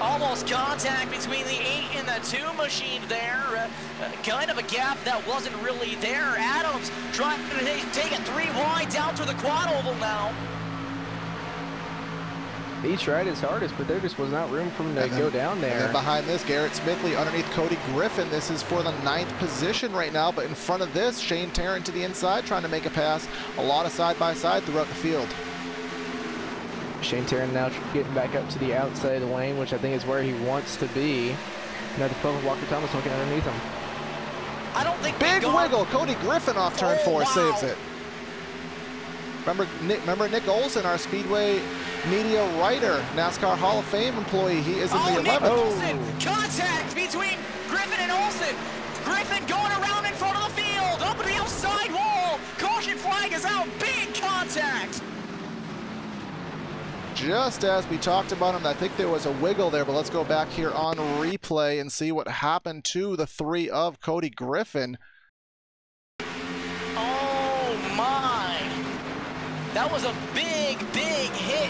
Almost contact between the 8 and the 2 machine there. Kind of a gap that wasn't really there. Adams trying to take it 3 wide down to the quad oval now. He tried his hardest, but there just was not room for him to go down there. And then behind this, Garrett Smithley underneath Cody Griffin. This is for the 9th position right now, but in front of this, Shane Tarrant to the inside, trying to make a pass. A lot of side-by-side throughout the field. Shane Tarrant now getting back up to the outside lane, which I think is where he wants to be. Now the 12 Walker Thomas looking underneath him. I don't think big wiggle. Cody Griffin off turn 4 saves it. Remember Nick Olson, our Speedway media writer, NASCAR Hall of Fame employee. He is in the 11th. Nick Olson. Contact between Griffin and Olson. Griffin going around in front of the field, up the outside wall. Caution flag is out. Big contact. Just as we talked about him, I think there was a wiggle there, but let's go back here on replay and see what happened to the 3 of Cody Griffin. Oh my. That was a big, big hit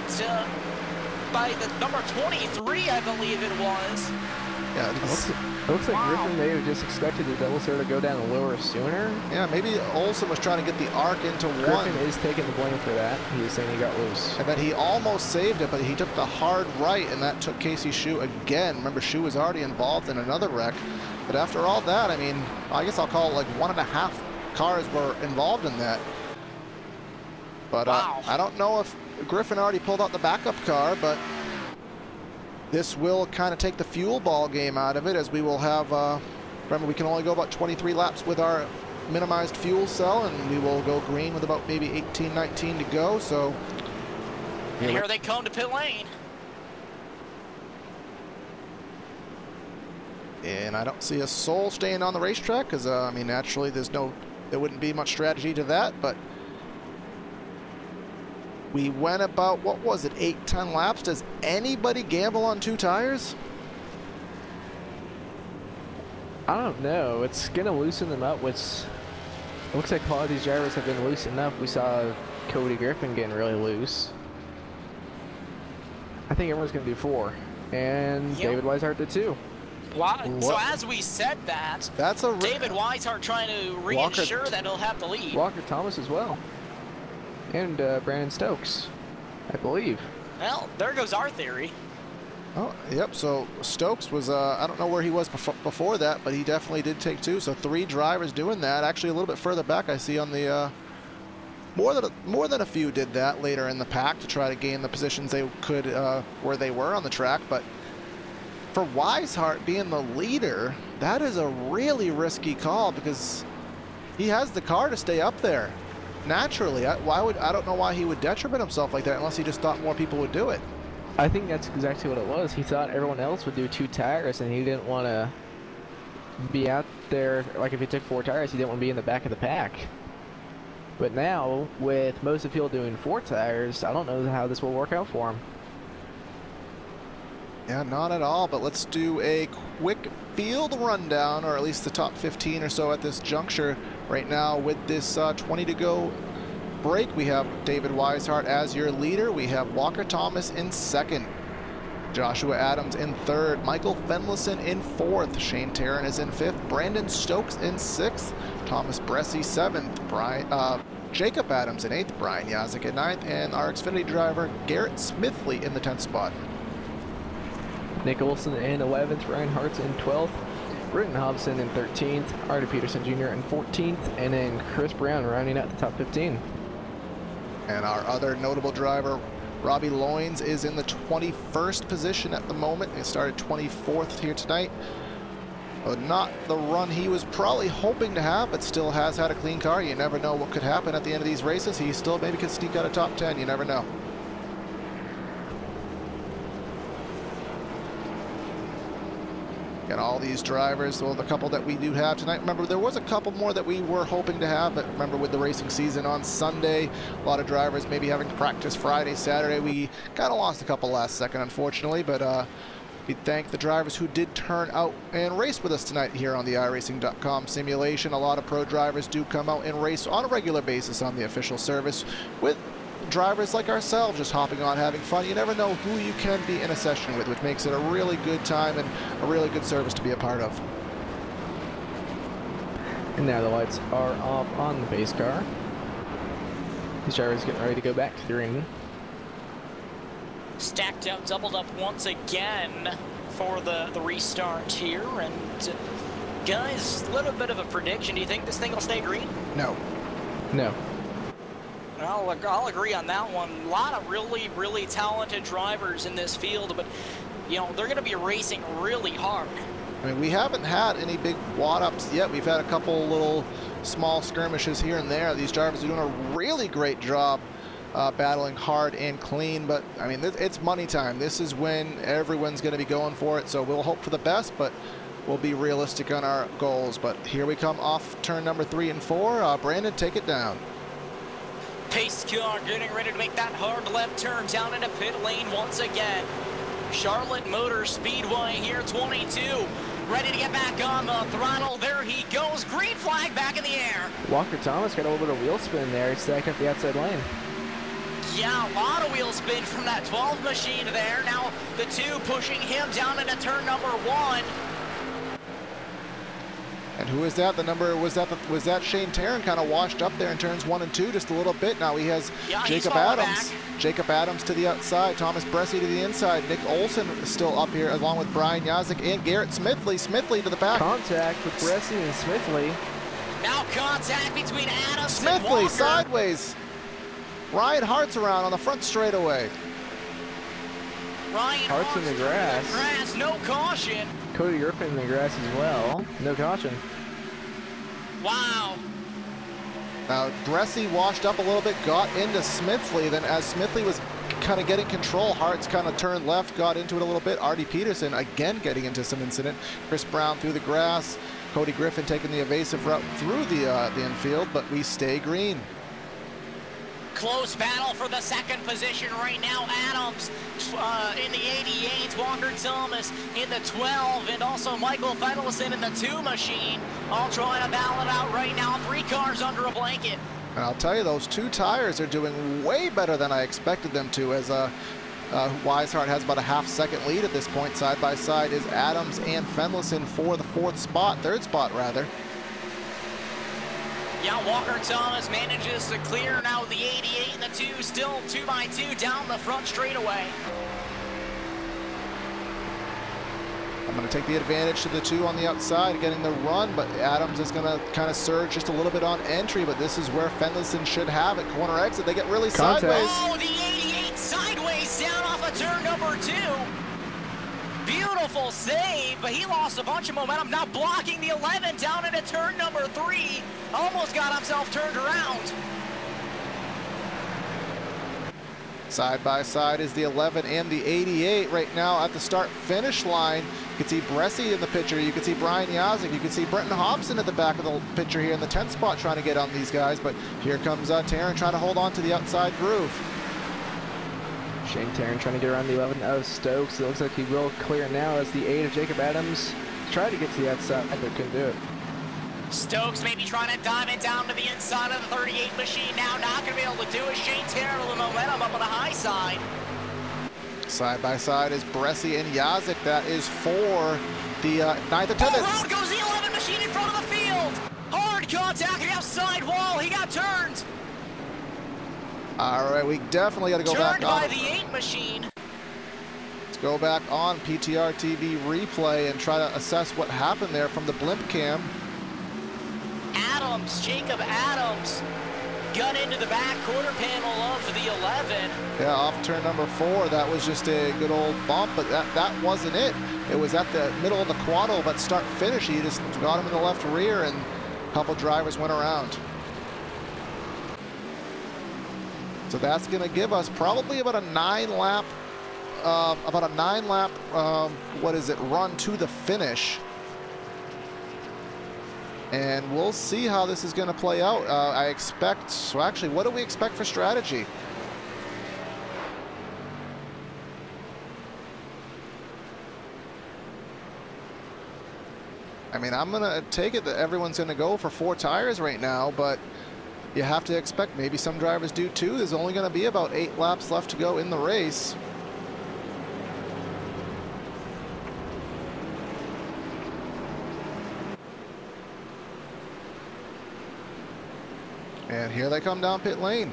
by the number 23, I believe it was. Yeah, it looks like Griffin may have just expected the double zero to go down lower sooner. Yeah, maybe Olson was trying to get the arc into Griffin 1. is taking the blame for that. He is saying he got loose. And then he almost saved it, but he took the hard right, and that took Casey Shue again. Remember, Shue was already involved in another wreck. But after all that, I mean, I guess I'll call it like 1.5 cars were involved in that. But wow. I don't know if Griffin already pulled out the backup car, but this will kind of take the fuel ball game out of it, as we will have Remember, we can only go about 23 laps with our minimized fuel cell, and we will go green with about maybe 18, 19 to go. So here they come to pit lane. And I don't see a soul staying on the racetrack because, I mean, naturally there wouldn't be much strategy to that, but we went about, what was it, 8, 10 laps. Does anybody gamble on 2 tires? I don't know. It's going to loosen them up, which it looks like a lot of these drivers have been loosened up. We saw Cody Griffin getting really loose. I think everyone's going to do 4. And yep. David Weishart did 2. Wow. So as we said that, David Weishart trying to reassure that he'll have the lead. Walker Thomas as well. And Brandon Stokes, I believe. Well, there goes our theory. Oh, yep. So Stokes was, I don't know where he was before that, but he definitely did take 2. So 3 drivers doing that. Actually, a little bit further back, I see on the more than a few did that later in the pack to try to gain the positions they could where they were on the track. But for Weishart being the leader, that is a really risky call because he has the car to stay up there. Naturally, I don't know why he would detriment himself like that unless he just thought more people would do it. I think that's exactly what it was. He thought everyone else would do 2 tires, and he didn't want to be out there. Like if he took 4 tires, he didn't want to be in the back of the pack. But now, with most of the field doing 4 tires, I don't know how this will work out for him. Yeah, not at all, but let's do a quick field rundown, or at least the top 15 or so at this juncture right now. With this 20 to go break, we have David Weishart as your leader. We have Walker Thomas in 2nd, Joshua Adams in 3rd, Michael Fenlison in 4th, Shane Tarrant is in 5th, Brandon Stokes in 6th, Thomas Bressie 7th, Jacob Adams in 8th, Brian Yazik in 9th, and our Xfinity driver Garrett Smithley in the 10th spot. Nick Olson in 11th, Ryan Hartz in 12th, Britton Hobson in 13th, Artie Peterson Jr. in 14th, and then Chris Brown rounding out the top 15. And our other notable driver, Robbie Loynes, is in the 21st position at the moment. He started 24th here tonight. Not the run he was probably hoping to have, but still has had a clean car. You never know what could happen at the end of these races. He still maybe could sneak out a top 10. You never know. Got all these drivers, well, the couple that we do have tonight. Remember, there was a couple more that we were hoping to have, but remember, with the racing season on Sunday, a lot of drivers maybe having to practice Friday, Saturday. We kind of lost a couple last second, unfortunately, but we thank the drivers who did turn out and race with us tonight here on the iRacing.com simulation. A lot of pro drivers do come out and race on a regular basis on the official service with drivers like ourselves just hopping on, having fun. You never know who you can be in a session with, which makes it a really good time and a really good service to be a part of. And now the lights are off on the base car. These drivers getting ready to go back to the ring. Stacked up, doubled up once again for the restart here. And guys, a little bit of a prediction. Do you think this thing will stay green? No. No. I'll agree on that one. A lot of really, really talented drivers in this field, but, you know, they're going to be racing really hard. I mean, we haven't had any big wad-ups yet. We've had a couple little small skirmishes here and there. These drivers are doing a really great job battling hard and clean, but, I mean, it's money time. This is when everyone's going to be going for it, so we'll hope for the best, but we'll be realistic on our goals. But here we come off turn number 3 and 4. Brandon, take it down. Pace car getting ready to make that hard left turn down into pit lane once again. Charlotte Motor Speedway here, 22. Ready to get back on the throttle. There he goes. Green flag back in the air. Walker Thomas got a little bit of wheel spin there. He's stacking up the outside lane. Yeah, a lot of wheel spin from that 12 machine there. Now the 2 pushing him down into turn number 1. And who is that? The number was that Shane Tarrant kind of washed up there in turns 1 and 2 just a little bit. Now he has Jacob Adams. Jacob Adams to the outside, Thomas Bressie to the inside. Nick Olson is still up here along with Brian Yazik and Garrett Smithley. Smithley to the back. Contact with Bressie and Smithley. Now contact between Adams and Smithley Walker. sideways. Ryan Hart's around on the front straightaway. Ryan Hart's in the grass. No caution. Cody Griffin in the grass as well. No caution. Wow. Now, Bressie washed up a little bit, got into Smithley. Then as Smithley was kind of getting control, Hart's kind of turned left, got into it a little bit. Artie Peterson again getting into some incident. Chris Brown through the grass. Cody Griffin taking the evasive route through the infield, but we stay green. Close battle for the second position right now. Adams in the 88, Walker Thomas in the 12, and also Michael Fendelson in the 2 machine. All trying to battle it out right now. 3 cars under a blanket. And I'll tell you, those 2 tires are doing way better than I expected them to, as Weishart has about a half-second lead at this point. Side by side is Adams and Fendelson for the 4th spot, 3rd spot rather. Yeah, Walker Thomas manages to clear now the 88 and the 2, still 2 by 2 down the front straightaway. I'm going to take the advantage to the 2 on the outside, getting the run, but Adams is going to kind of surge just a little bit on entry, but this is where Fendelson should have it. Corner exit, they get really sideways. Oh, the 88 sideways down off of turn number 2. Beautiful save, but he lost a bunch of momentum. Now blocking the 11 down into turn number 3. Almost got himself turned around. Side by side is the 11 and the 88 right now at the start-finish line. You can see Bressie in the picture. You can see Brian Yazik. You can see Brenton Hobson at the back of the picture here in the 10th spot trying to get on these guys. But here comes Taryn trying to hold on to the outside groove. Shane Taryn trying to get around the 11 of Stokes. It looks like he will clear now as the 8 of Jacob Adams tried to get to the outside, but couldn't do it. Stokes maybe trying to dive it down to the inside of the 38 machine now. Not going to be able to do it. Shane Taryn with the momentum up on the high side. Side by side is Bressie and Yazik. That is for the 9th and 10th. Oh, road goes the 11 machine in front of the field. Hard contact outside wall. He got turned. All right, we definitely got to go back on. Turned by the 8 machine. Let's go back on PTR TV replay and try to assess what happened there from the blimp cam. Adams, Jacob Adams, got into the back quarter panel of the 11. Yeah, off turn number 4. That was just a good old bump, but that wasn't it. It was at the middle of the quaddle, but start finish, he just got him in the left rear, and a couple drivers went around. So that's going to give us probably about a 9-lap, run to the finish. And we'll see how this is going to play out. I expect, so actually, what do we expect for strategy? I mean, I'm going to take it that everyone's going to go for 4 tires right now, but you have to expect maybe some drivers do too. There's only going to be about 8 laps left to go in the race. And here they come down pit lane.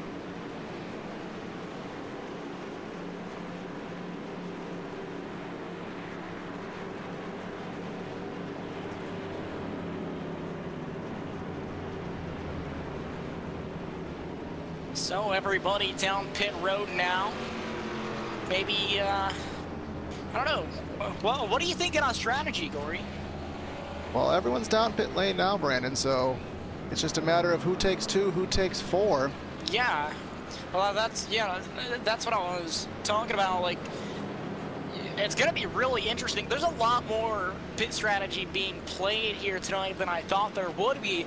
So everybody down pit road now. Maybe, I don't know. Well, what are you thinking on strategy, Gory? Well, everyone's down pit lane now, Brandon, so it's just a matter of who takes 2, who takes 4. Yeah. Well, that's what I was talking about. Like, it's going to be really interesting. There's a lot more pit strategy being played here tonight than I thought there would be.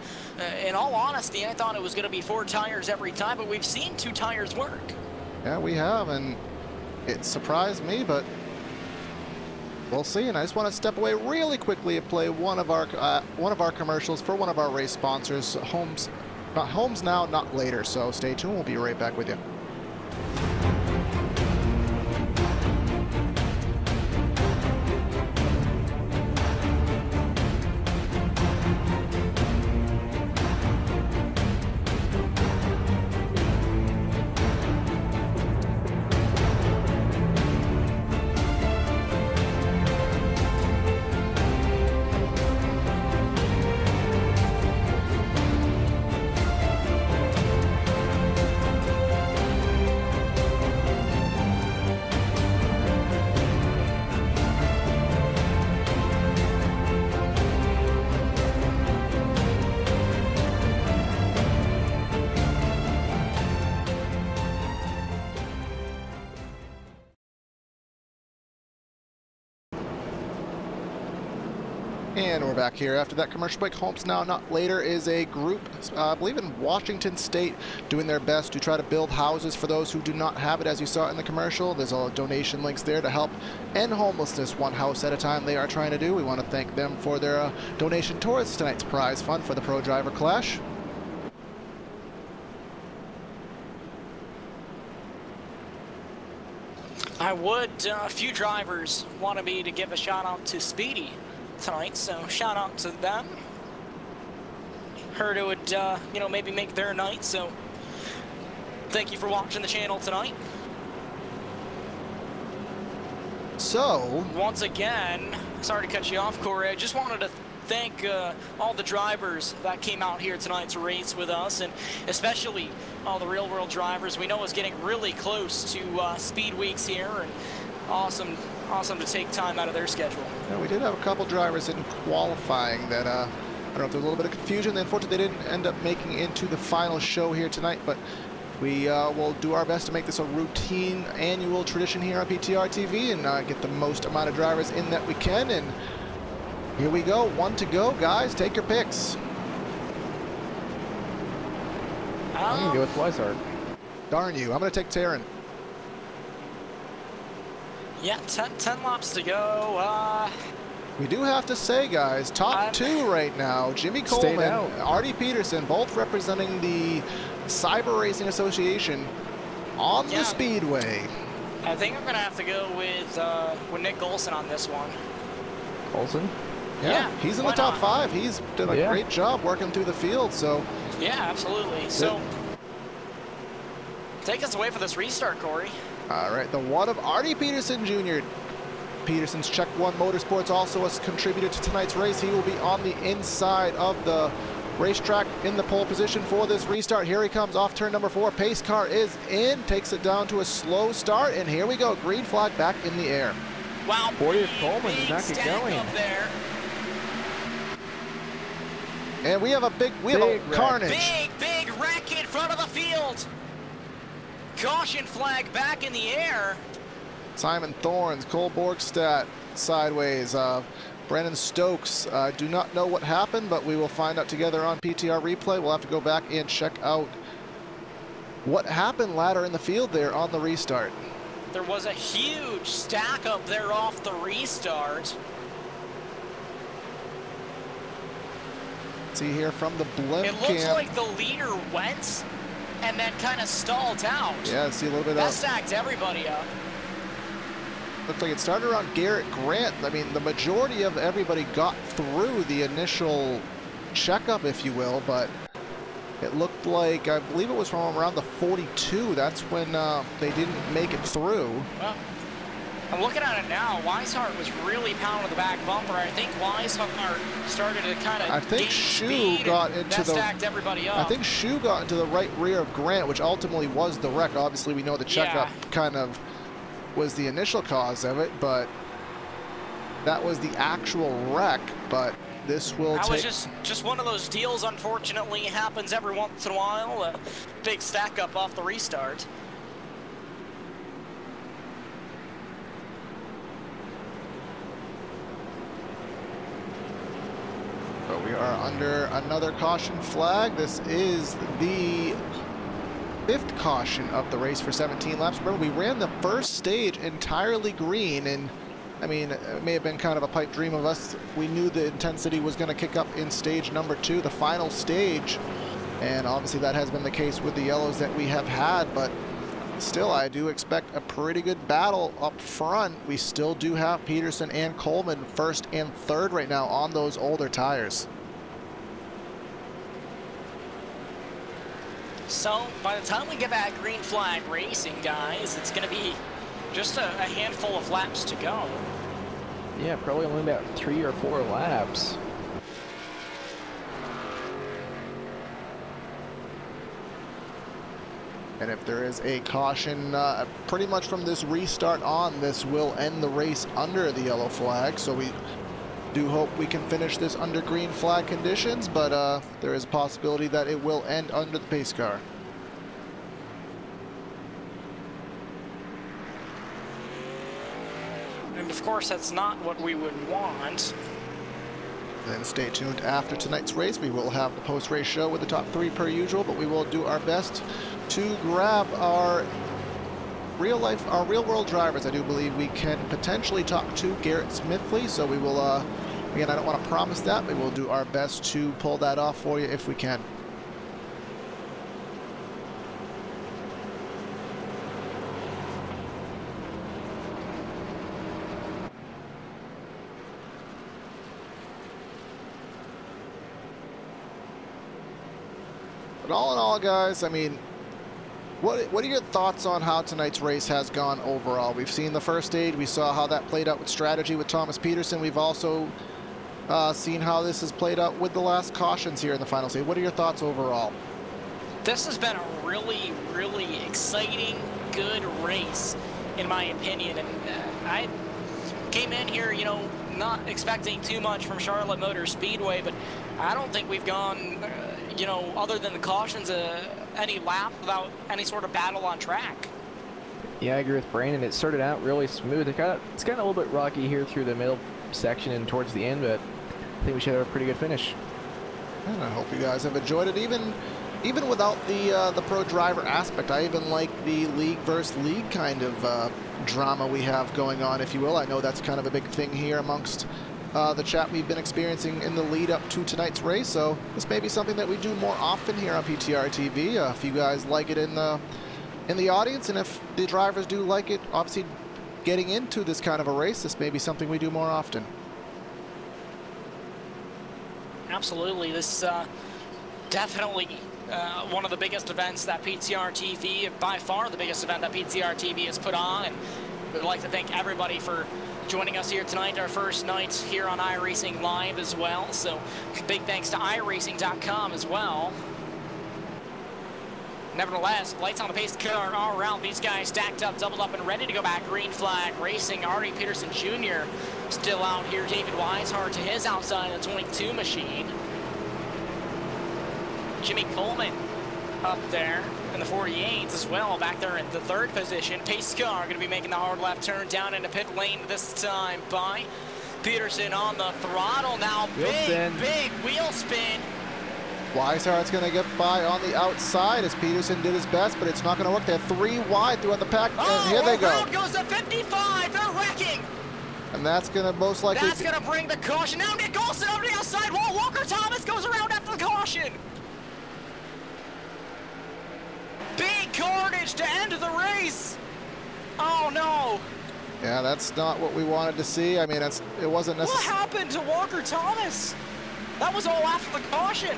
In all honesty, I thought it was going to be 4 tires every time, but we've seen 2 tires work. Yeah, we have, and it surprised me, but we'll see. And I just want to step away really quickly and play one of our commercials for one of our race sponsors, Homes Now, Not Later. So stay tuned. We'll be right back with you. And we're back here after that commercial break. Homes Now Not Later is a group, I believe in Washington State, doing their best to try to build houses for those who do not have it, as you saw in the commercial. There's all donation links there to help end homelessness one house at a time they are trying to do. We want to thank them for their donation towards tonight's prize fund for the Pro Driver Clash. I would, a few drivers wanted me to give a shout out to Speedy tonight, so shout out to them. Heard it would, you know, maybe make their night, so thank you for watching the channel tonight. So, once again, sorry to cut you off, Corey, I just wanted to thank all the drivers that came out here tonight to race with us, and especially all the real world drivers. We know it's getting really close to speed weeks here, and awesome to take time out of their schedule. yeah, we did have a couple drivers in qualifying that, I don't know if there's a little bit of confusion. Unfortunately, they didn't end up making into the final show here tonight, but we will do our best to make this a routine annual tradition here on PTR TV and get the most amount of drivers in that we can. And here we go, 1 to go, guys. Take your picks. I'm gonna go with Weishart. Darn you, I'm gonna take Taryn. Yeah, 10 laps to go. We do have to say, guys, top 2 right now, Jimmy Coleman, Artie Peterson, both representing the Cyber Racing Association on the Speedway. I think I'm gonna have to go with Nick Golson on this one. Olsen? Yeah, he's in the top 5. He's done a great job working through the field, so. Yeah, absolutely. So, take us away for this restart, Corey. All right, the one of Artie Peterson Jr. Peterson's Check One Motorsports also has contributed to tonight's race. He will be on the inside of the racetrack in the pole position for this restart. Here he comes off turn number 4. Pace car is in, takes it down to a slow start, and here we go. Green flag back in the air. Wow, 40th Coleman does not get going. Up there. And we have a carnage. Big wreck in front of the field. Caution flag back in the air. Simon Thorns, Cole Borgstadt sideways. Brandon Stokes, do not know what happened, but we will find out together on PTR replay. We'll have to go back and check out what happened later in the field there on the restart. There was a huge stack up there off the restart. See here from the blimp It looks cam. like the leader went and then kind of stalled out. Yeah, see a little bit that of stacked everybody up. Looked like it started around Garrett Grant. I mean, the majority of everybody got through the initial checkup, if you will, but it looked like, I believe it was from around the 42. That's when they didn't make it through. Well, I'm looking at it now. Weishart was really pounding the back bumper. I think Weishart started to kind of gain speed got into the stacked everybody up. I think Shu got into the right rear of Grant, which ultimately was the wreck. Obviously, we know the checkup kind of was the initial cause of it, but that was the actual wreck. But this will that was just one of those deals. Unfortunately, it happens every once in a while. A big stack up off the restart. But we are under another caution flag. This is the 5th caution of the race for 17 laps. Remember, we ran the first stage entirely green, and I mean, it may have been kind of a pipe dream of us. We knew the intensity was going to kick up in stage number 2, the final stage, and obviously that has been the case with the yellows that we have had, but still, I do expect a pretty good battle up front. We still do have Peterson and Coleman 1st and 3rd right now on those older tires. So, by the time we get back green flag racing, guys, it's going to be just a handful of laps to go. Yeah, probably only about 3 or 4 laps. And if there is a caution, pretty much from this restart on, this will end the race under the yellow flag. So we do hope we can finish this under green flag conditions, but there is a possibility that it will end under the pace car. And of course, that's not what we would want. Then stay tuned after tonight's race. We will have the post-race show with the top 3 per usual, but we will do our best to grab our real-world drivers. I do believe we can potentially talk to Garrett Smithley, so we will, again, I don't want to promise that, but we'll do our best to pull that off for you if we can. But all in all, guys, I mean, what are your thoughts on how tonight's race has gone overall? We've seen the first stage. We saw how that played out with strategy with Thomas Peterson. We've also seen how this has played out with the last cautions here in the final stage. What are your thoughts overall? This has been a really, really exciting, good race, in my opinion. And I came in here, you know, not expecting too much from Charlotte Motor Speedway, but I don't think we've gone, you know, other than the cautions, any lap without any sort of battle on track. Yeah, I agree with Brandon. It started out really smooth. It's kind of a little bit rocky here through the middle section and towards the end, but I think we should have a pretty good finish. And I hope you guys have enjoyed it, even without the pro driver aspect. I even like the league versus league kind of drama we have going on, if you will. I know that's kind of a big thing here amongst the chat we've been experiencing in the lead up to tonight's race. So this may be something that we do more often here on PTR TV. If you guys like it in the audience, and if the drivers do like it, obviously getting into this kind of a race, this may be something we do more often. Absolutely. This definitely one of the biggest events that PTR TV, by far the biggest event that PTR TV has put on, and we'd like to thank everybody for joining us here tonight, our first night here on iRacing Live as well. So big thanks to iRacing.com as well. Nevertheless, lights on the pace car all around. These guys stacked up, doubled up, and ready to go back. Green flag racing. Artie Peterson Jr. still out here. David Weishart to his outside of the 22 machine. Jimmy Coleman up there in the 48s as well, back there in the 3rd position. Pace car going to be making the hard left turn down into pit lane this time by Peterson on the throttle now. Big wheel spin. Weishart's going to get by on the outside as Peterson did his best, but it's not going to work. They're 3 wide throughout the pack, and here they go. Around goes the 55. They're wrecking. And that's going to most likely... That's going to bring the caution. Now Nick Olsen over the outside wall. Walker Thomas goes around after the caution. Big carnage to end the race. Oh, no. Yeah, that's not what we wanted to see. I mean, it wasn't necessary. What happened to Walker Thomas? That was all after the caution.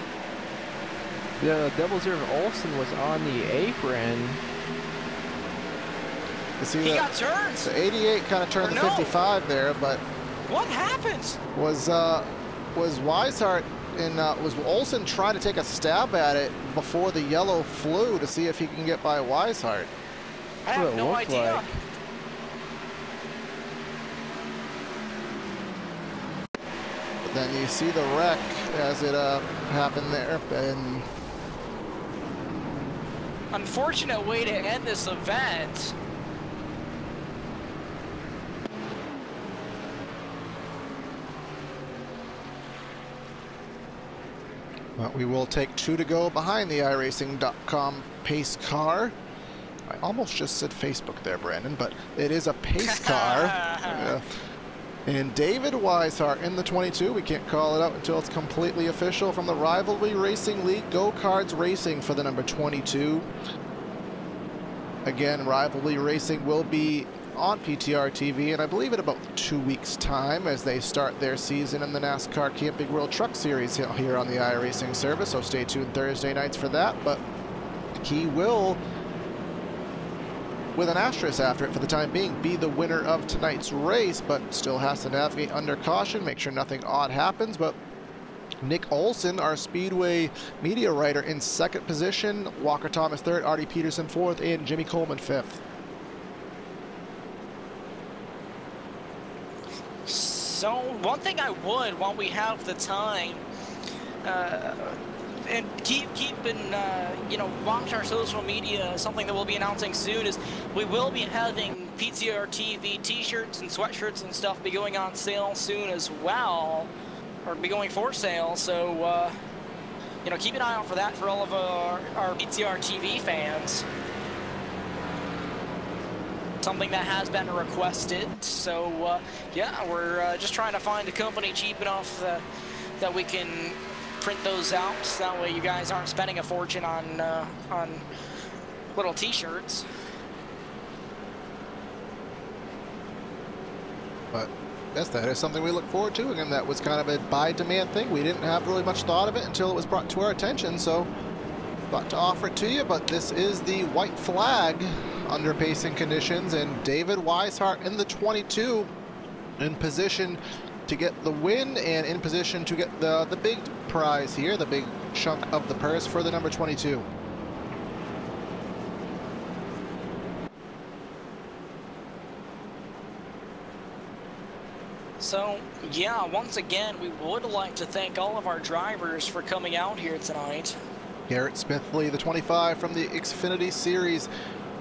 The double reserve Olsen was on the apron. He got turned. The 88 kind of turned the 55 there, but what happened? Was Weishart and was Olsen trying to take a stab at it before the yellow flew to see if he can get by Weishart? I have no idea. Like. But then you see the wreck as it happened there, and unfortunate way to end this event. But we will take 2 to go behind the iRacing.com pace car. I almost just said Facebook there, Brandon, but it is a pace car. And David Weishart in the 22. We can't call it out until it's completely official from the Rivalry Racing League. Go-Karts Racing for the number 22. Again, Rivalry Racing will be on PTR TV, and I believe in about 2 weeks' time as they start their season in the NASCAR Camping World Truck Series here on the iRacing service. So stay tuned Thursday nights for that. But he will, with an asterisk after it for the time being, be the winner of tonight's race, but still has to navigate under caution, make sure nothing odd happens. But Nick Olsen, our Speedway media writer, in 2nd position, Walker Thomas 3rd, Artie Peterson 4th, and Jimmy Coleman 5th. So one thing I would, while we have the time, and you know, watch our social media, something that we'll be announcing soon is we will be having PTR TV t-shirts and sweatshirts and stuff be going on sale soon as well. or be going for sale. So, you know, keep an eye out for that for all of our PTR TV fans. Something that has been requested. So, yeah, we're just trying to find a company cheap enough that we can print those out. So that way you guys aren't spending a fortune on little t-shirts. But yes, that is something we look forward to. Again, that was kind of a by demand thing. We didn't have really much thought of it until it was brought to our attention, so thought to offer it to you. But this is the white flag under pacing conditions, and David Weishart in the 22 in position to get the win and in position to get the big prize here, the big chunk of the purse for the number 22. So, yeah, once again, we would like to thank all of our drivers for coming out here tonight. Garrett Smithley, the 25 from the Xfinity Series,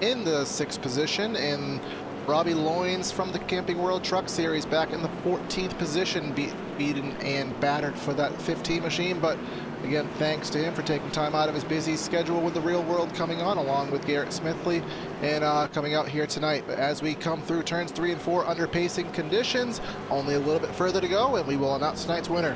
in the 6th position, and Robbie Loynes from the Camping World Truck Series back in the 14th position, beaten and battered for that 15 machine. But again, thanks to him for taking time out of his busy schedule with the real world coming on, along with Garrett Smithley, and coming out here tonight. But as we come through turns 3 and 4 under pacing conditions, only a little bit further to go, and we will announce tonight's winner.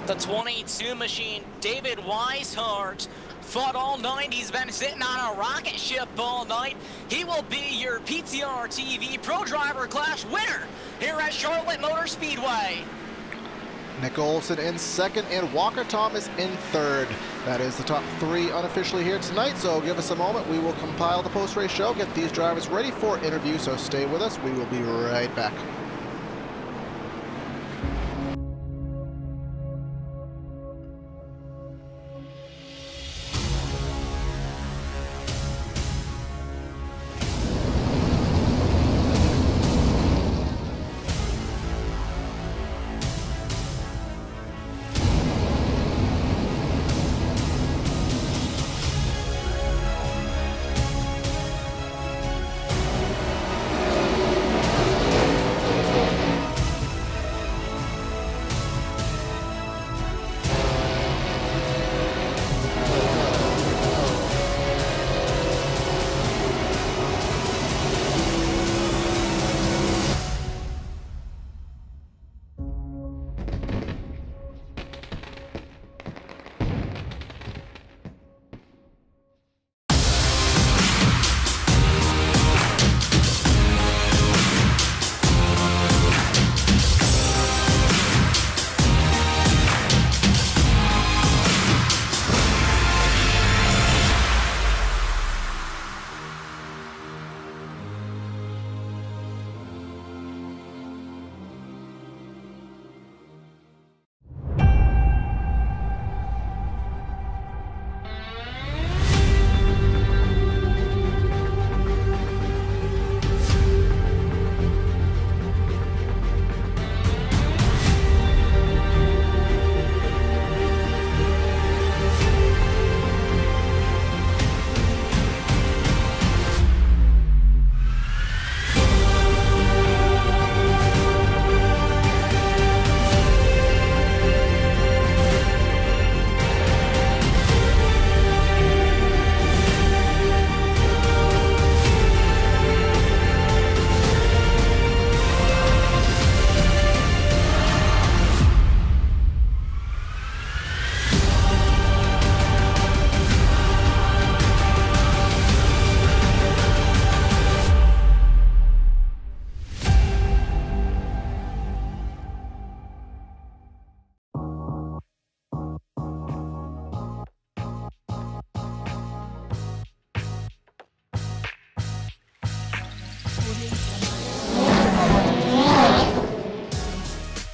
The 22 machine, David Weishart, fought all night. He's been sitting on a rocket ship all night. He will be your PTR TV Pro Driver Clash winner here at Charlotte Motor Speedway. Nick Olson in 2nd and Walker Thomas in 3rd. That is the top 3 unofficially here tonight, so give us a moment. We will compile the post-race show, get these drivers ready for interview, so stay with us. We will be right back.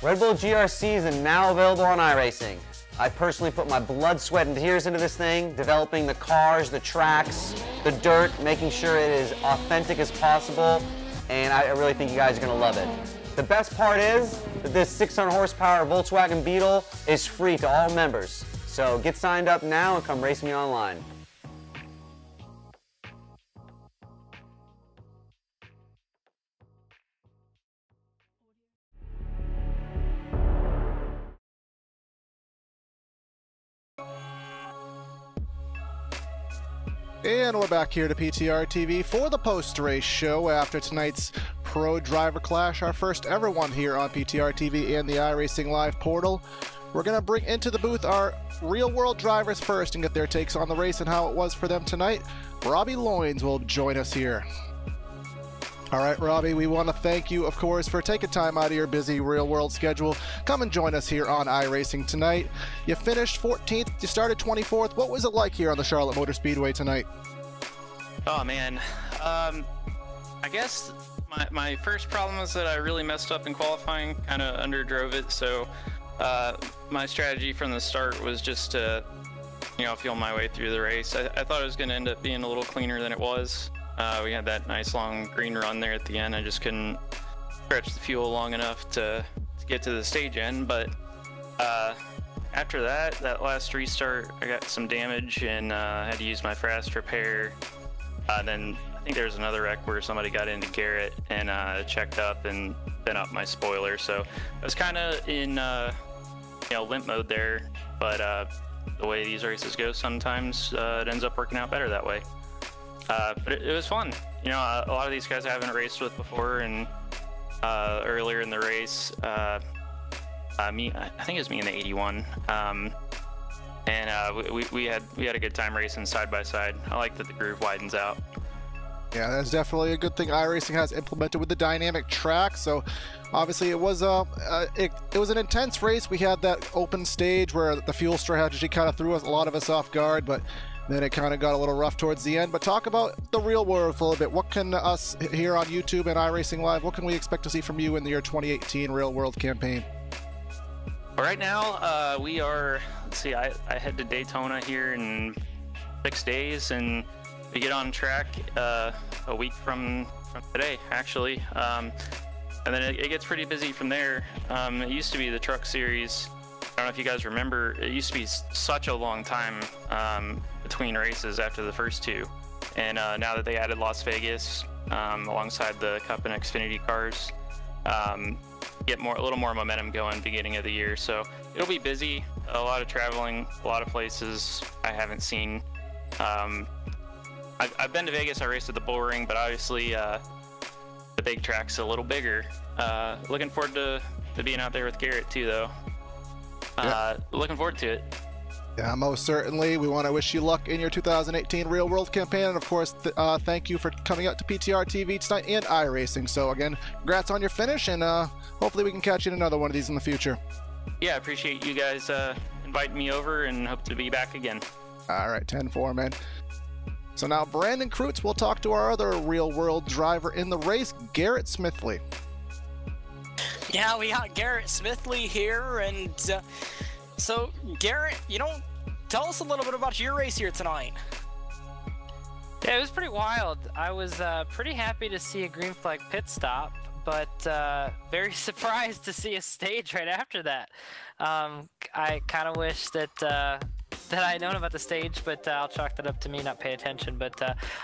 Red Bull GRCs are now available on iRacing. I personally put my blood, sweat, and tears into this thing, developing the cars, the tracks, the dirt, making sure it is authentic as possible, and I really think you guys are going to love it. The best part is that this 600 horsepower Volkswagen Beetle is free to all members. So get signed up now and come race me online. And we're back here to PTR TV for the post-race show after tonight's Pro Driver Clash, our first ever one here on PTR TV and the iRacing Live portal. We're going to bring into the booth our real-world drivers first and get their takes on the race and how it was for them tonight. Robbie Loynes will join us here. All right, Robbie, we want to thank you, of course, for taking time out of your busy real-world schedule. Come and join us here on iRacing tonight. You finished 14th, you started 24th. What was it like here on the Charlotte Motor Speedway tonight? Oh, man. I guess my first problem was that I really messed up in qualifying, kind of underdrove it. So my strategy from the start was just to, feel my way through the race. I thought it was going to end up being a little cleaner than it was. We had that nice long green run there at the end. I just couldn't stretch the fuel long enough to get to the stage end. But after that last restart, I got some damage and had to use my fast repair. Then I think there was another wreck where somebody got into Garrett and checked up and bent up my spoiler. So I was kind of in limp mode there. But the way these races go, sometimes it ends up working out better that way. But it was fun. A lot of these guys I haven't raced with before, and earlier in the race, I think it was me in the 81, and we had a good time racing side by side. I like that the groove widens out. Yeah, that's definitely a good thing iRacing has implemented with the dynamic track. So obviously it was an intense race. We had that open stage where the fuel strategy kind of threw a lot of us off guard, but then it kind of got a little rough towards the end. But talk about the real world for a little bit. What can us here on YouTube and iRacing Live, what can we expect to see from you in your 2018 real world campaign? Well, right now, we are, let's see, I head to Daytona here in 6 days, and we get on track a week from today, actually. And then it gets pretty busy from there. It used to be the Truck Series. I don't know if you guys remember, it used to be such a long time between races after the first two. And now that they added Las Vegas alongside the Cup and Xfinity cars, get a little more momentum going beginning of the year. So it'll be busy, a lot of traveling, a lot of places I haven't seen. I've been to Vegas, I raced at the Bull Ring, but obviously the big track's a little bigger. Looking forward to being out there with Garrett too, though. Looking forward to it. Yeah, most certainly. We want to wish you luck in your 2018 real world campaign, and of course thank you for coming out to PTR TV tonight and iRacing. So again, congrats on your finish, and hopefully we can catch you in another one of these in the future. Yeah, I appreciate you guys inviting me over, and hope to be back again. All right, 10-4, man. So now Brandon Krutz will talk to our other real world driver in the race, Garrett Smithley. Yeah, we got Garrett Smithley here, and so Garrett, tell us a little bit about your race here tonight. Yeah, it was pretty wild. I was pretty happy to see a green flag pit stop, but very surprised to see a stage right after that. I kind of wish that I had known about the stage, but I'll chalk that up to me not paying attention. But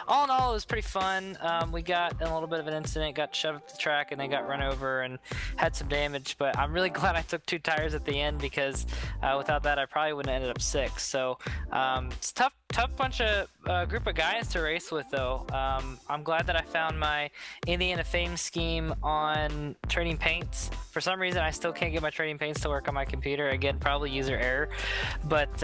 all in all, it was pretty fun. We got in a little bit of an incident, got shoved up the track, and then got run over and had some damage. But I'm really glad I took 2 tires at the end, because without that, I probably wouldn't have ended up 6. So it's tough bunch of group of guys to race with, though. I'm glad that I found my Indiana Fame scheme on trading paints. For some reason, I still can't get my trading paints to work on my computer. Again, probably user error. But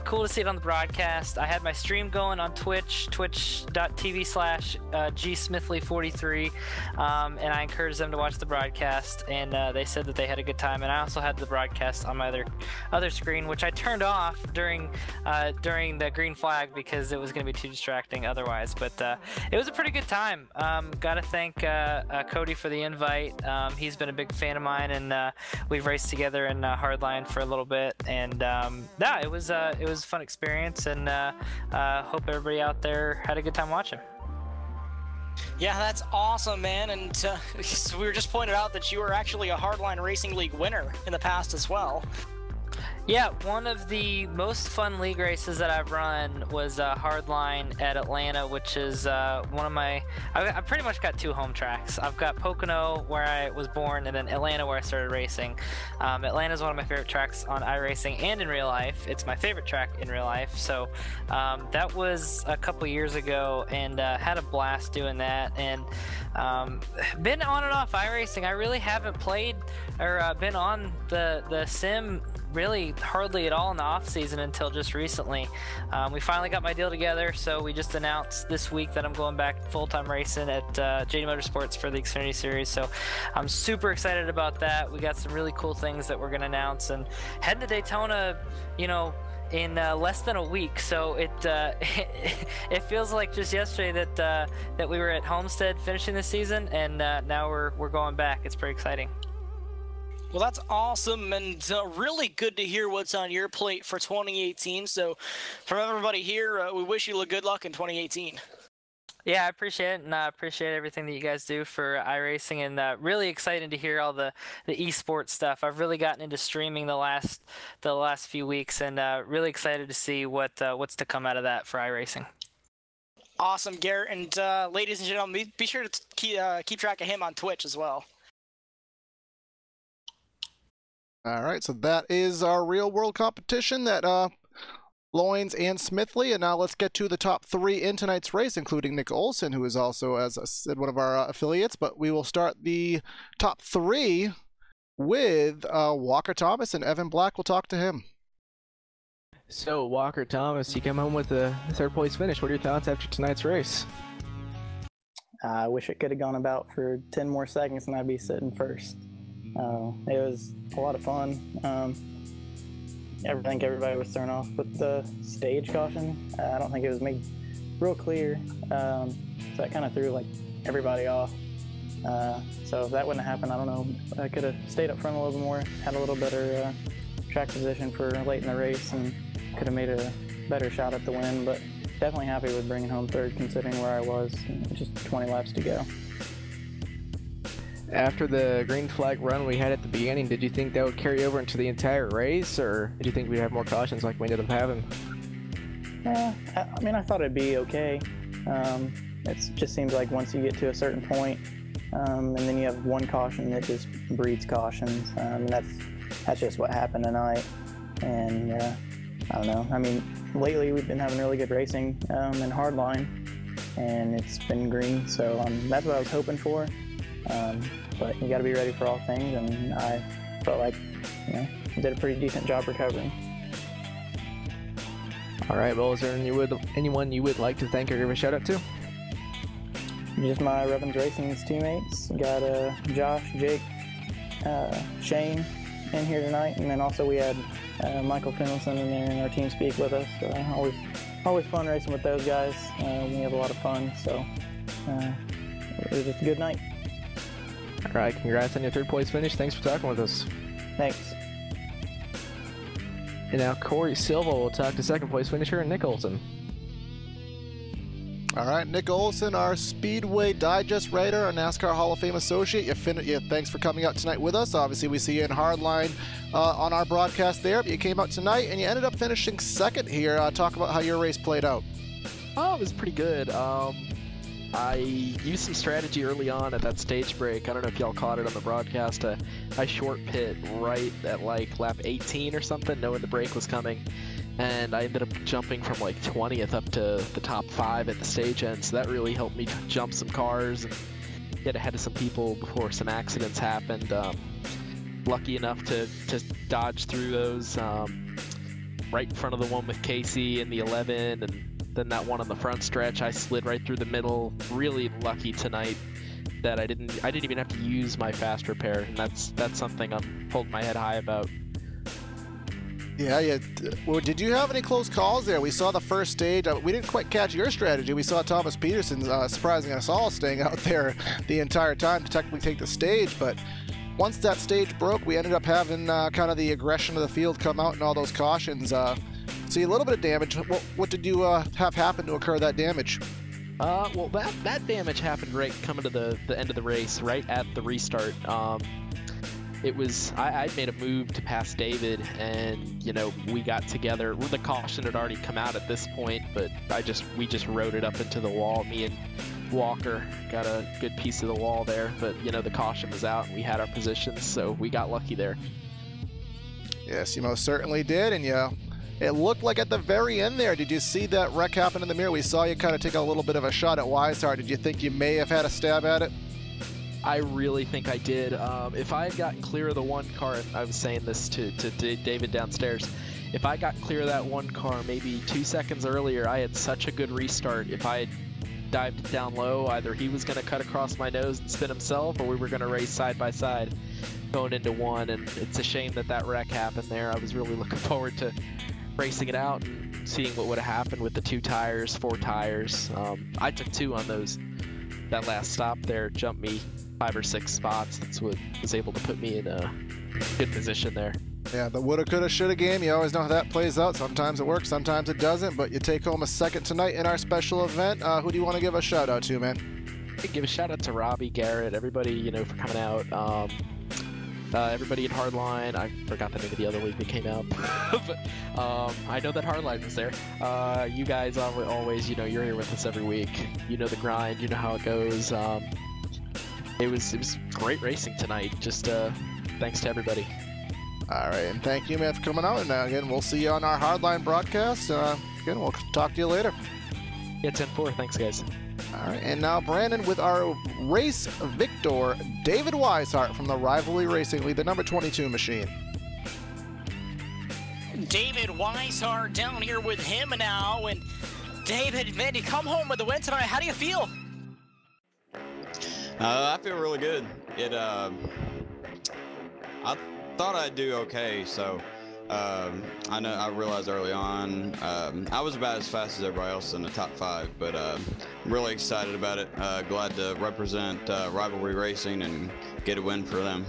cool to see it on the broadcast. I had my stream going on Twitch, twitch.tv/gsmithley43, and I encouraged them to watch the broadcast, and they said that they had a good time. And I also had the broadcast on my other screen, which I turned off during the green flag because it was going to be too distracting otherwise. But it was a pretty good time. Gotta thank Cody for the invite. He's been a big fan of mine, and we've raced together in Hardline for a little bit, and yeah, it was a fun experience, and hope everybody out there had a good time watching. Yeah, that's awesome, man. And we were just pointed out that you were actually a Hardline Racing League winner in the past as well. Yeah, one of the most fun league races that I've run was Hardline at Atlanta, which is one of my... I pretty much got 2 home tracks. I've got Pocono, where I was born, and then Atlanta, where I started racing. Atlanta is one of my favorite tracks on iRacing and in real life. It's my favorite track in real life. So that was a couple years ago, and had a blast doing that. And been on and off iRacing. I really haven't played or been on the sim really hardly at all in the off season until just recently. We finally got my deal together, so we just announced this week that I'm going back full-time racing at JD Motorsports for the Xfinity Series, so I'm super excited about that. We got some really cool things that we're going to announce, and heading to Daytona, you know, in less than a week, so it it feels like just yesterday that we were at Homestead finishing the season, and now we're going back. It's pretty exciting. Well, that's awesome, and really good to hear what's on your plate for 2018. So from everybody here, we wish you good luck in 2018. Yeah, I appreciate it, and I appreciate everything that you guys do for iRacing, and really excited to hear all the esports stuff. I've really gotten into streaming the last few weeks, and really excited to see what's to come out of that for iRacing. Awesome, Garrett, and ladies and gentlemen, be sure to keep track of him on Twitch as well. All right, so that is our real-world competition that Loins and Smithley, and now let's get to the top 3 in tonight's race, including Nick Olson, who is also, as I said, one of our affiliates. But we will start the top 3 with Walker Thomas, and Evan Black will talk to him. So, Walker Thomas, you come home with a 3rd place finish. What are your thoughts after tonight's race? I wish it could have gone about for 10 more seconds and I'd be sitting first. It was a lot of fun. I think everybody was thrown off with the stage caution. I don't think it was made real clear, so that kind of threw like everybody off. So if that wouldn't have happened, I don't know, I could have stayed up front a little bit more, had a little better track position for late in the race, and could have made a better shot at the win, but definitely happy with bringing home 3rd considering where I was, just 20 laps to go. After the green flag run we had at the beginning, did you think that would carry over into the entire race, or did you think we'd have more cautions like we ended up having? I mean, I thought it'd be okay. It just seems like once you get to a certain point, and then you have one caution that just breeds cautions, and that's just what happened tonight. And I don't know. I mean, lately we've been having really good racing in Hardline, and it's been green, so that's what I was hoping for. But you got to be ready for all things, and I felt like, you know, did a pretty decent job recovering. All right, well, is there anyone you would like to thank or give a shout out to? Just my Revens Racing's teammates. Got Josh, Jake, Shane in here tonight, and then also we had Michael Finlayson in there in our team speak with us. So always fun racing with those guys. We have a lot of fun, so it was just a good night. All right, congrats on your 3rd place finish. Thanks for talking with us. Thanks. And now Corey Silva will talk to 2nd place finisher Nick Olson. All right, Nick Olson, our Speedway Digest writer, our NASCAR Hall of Fame associate. Thanks for coming out tonight with us. Obviously, we see you in Hardline on our broadcast there, but you came out tonight and you ended up finishing 2nd here. Talk about how your race played out. Oh, it was pretty good. I used some strategy early on at that stage break. I don't know if y'all caught it on the broadcast. I short pit right at like lap 18 or something, knowing the break was coming. And I ended up jumping from like 20th up to the top 5 at the stage end. So that really helped me jump some cars and get ahead of some people before some accidents happened. Lucky enough to dodge through those right in front of the one with Casey in the 11, and then that one on the front stretch, I slid right through the middle. Really lucky tonight that I didn't even have to use my fast repair, and that's something I'm holding my head high about. Yeah. Well, did you have any close calls there? We saw the first stage. We didn't quite catch your strategy. We saw Thomas Peterson surprising us all, staying out there the entire time to technically take the stage, but once that stage broke, we ended up having kind of the aggression of the field come out and all those cautions. See a little bit of damage. What did you have happen to occur that damage? Well, that damage happened right coming to the end of the race, right at the restart. it was, I'd made a move to pass David, and you know, we got together. The caution had already come out at this point, but we just rode it up into the wall. Me and Walker got a good piece of the wall there, but you know, the caution was out and we had our positions, so we got lucky there. Yes, you most certainly did, and yeah, it looked like at the very end there, did you see that wreck happen in the mirror? We saw you kind of take a little bit of a shot at Weishart. Did you think you may have had a stab at it? I really think I did. If I had gotten clear of the one car, and I was saying this to David downstairs, if I got clear of that one car maybe 2 seconds earlier, I had such a good restart. If I had dived down low, either he was going to cut across my nose and spin himself, or we were going to race side by side going into one, and it's a shame that that wreck happened there. I was really looking forward to racing it out and seeing what would have happened with the 2 tires, 4 tires. I took 2 on those. That last stop there jumped me 5 or 6 spots. That's what was able to put me in a good position there. Yeah, the woulda, coulda, shoulda game. You always know how that plays out. Sometimes it works, sometimes it doesn't, but you take home a second tonight in our special event. Who do you want to give a shout out to, man? I give a shout out to Robbie, Garrett, everybody, you know, for coming out. Everybody in Hardline. I forgot the name of the other league that came out, but I know that Hardline was there. You guys always, you know, you're here with us every week. You know the grind. You know how it goes. It was great racing tonight. Just thanks to everybody. All right, and thank you, man, for coming out. And again, we'll see you on our Hardline broadcast. Again, we'll talk to you later. Yeah, 10-4. Thanks, guys. All right, and now Brandon with our race victor, David Weishart from the Rivalry Racing League, the number 22 machine. David Weishart down here with him now, and David, man, you come home with the win tonight. How do you feel? I feel really good. I thought I'd do okay, so I realized early on I was about as fast as everybody else in the top 5, but I'm really excited about it. Glad to represent Rivalry Racing and get a win for them.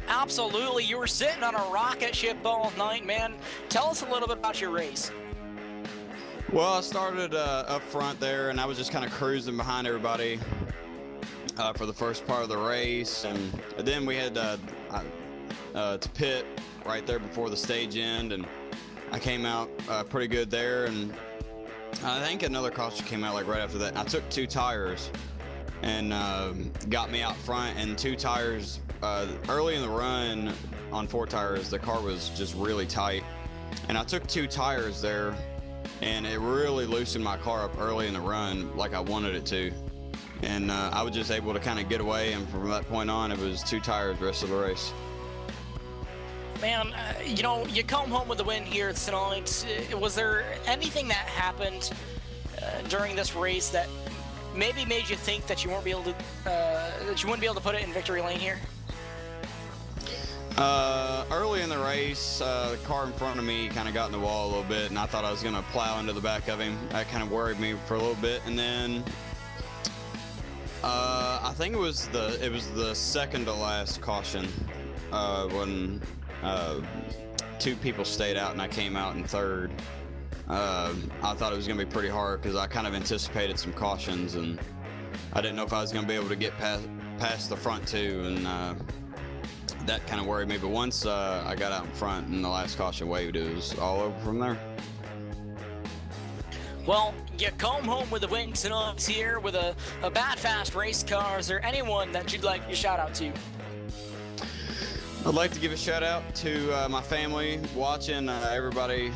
Absolutely. You were sitting on a rocket ship all night, man. Tell us a little bit about your race. Well, I started up front there, and I was just kind of cruising behind everybody for the first part of the race, and then we had to pit right there before the stage end, and I came out pretty good there, and I think another caution came out like right after that. I took 2 tires and got me out front, and 2 tires early in the run on 4 tires, the car was just really tight, and I took 2 tires there, and it really loosened my car up early in the run like I wanted it to, and I was just able to kind of get away, and from that point on it was 2 tires the rest of the race. Man, you know, you come home with a win here tonight. Was there anything that happened during this race that maybe made you think that you weren't be able to, that you wouldn't be able to put it in victory lane here? Early in the race, the car in front of me kind of got in the wall a little bit, and I thought I was going to plow into the back of him. That kind of worried me for a little bit, and then I think it was the second to last caution when 2 people stayed out and I came out in third. I thought it was going to be pretty hard because I kind of anticipated some cautions, and I didn't know if I was going to be able to get past the front 2, and that kind of worried me. But once I got out in front and the last caution waved, it was all over from there. Well, you come home with a win tonight here with a bad fast race car. Is there anyone that you'd like to shout out to? I'd like to give a shout out to my family watching, everybody,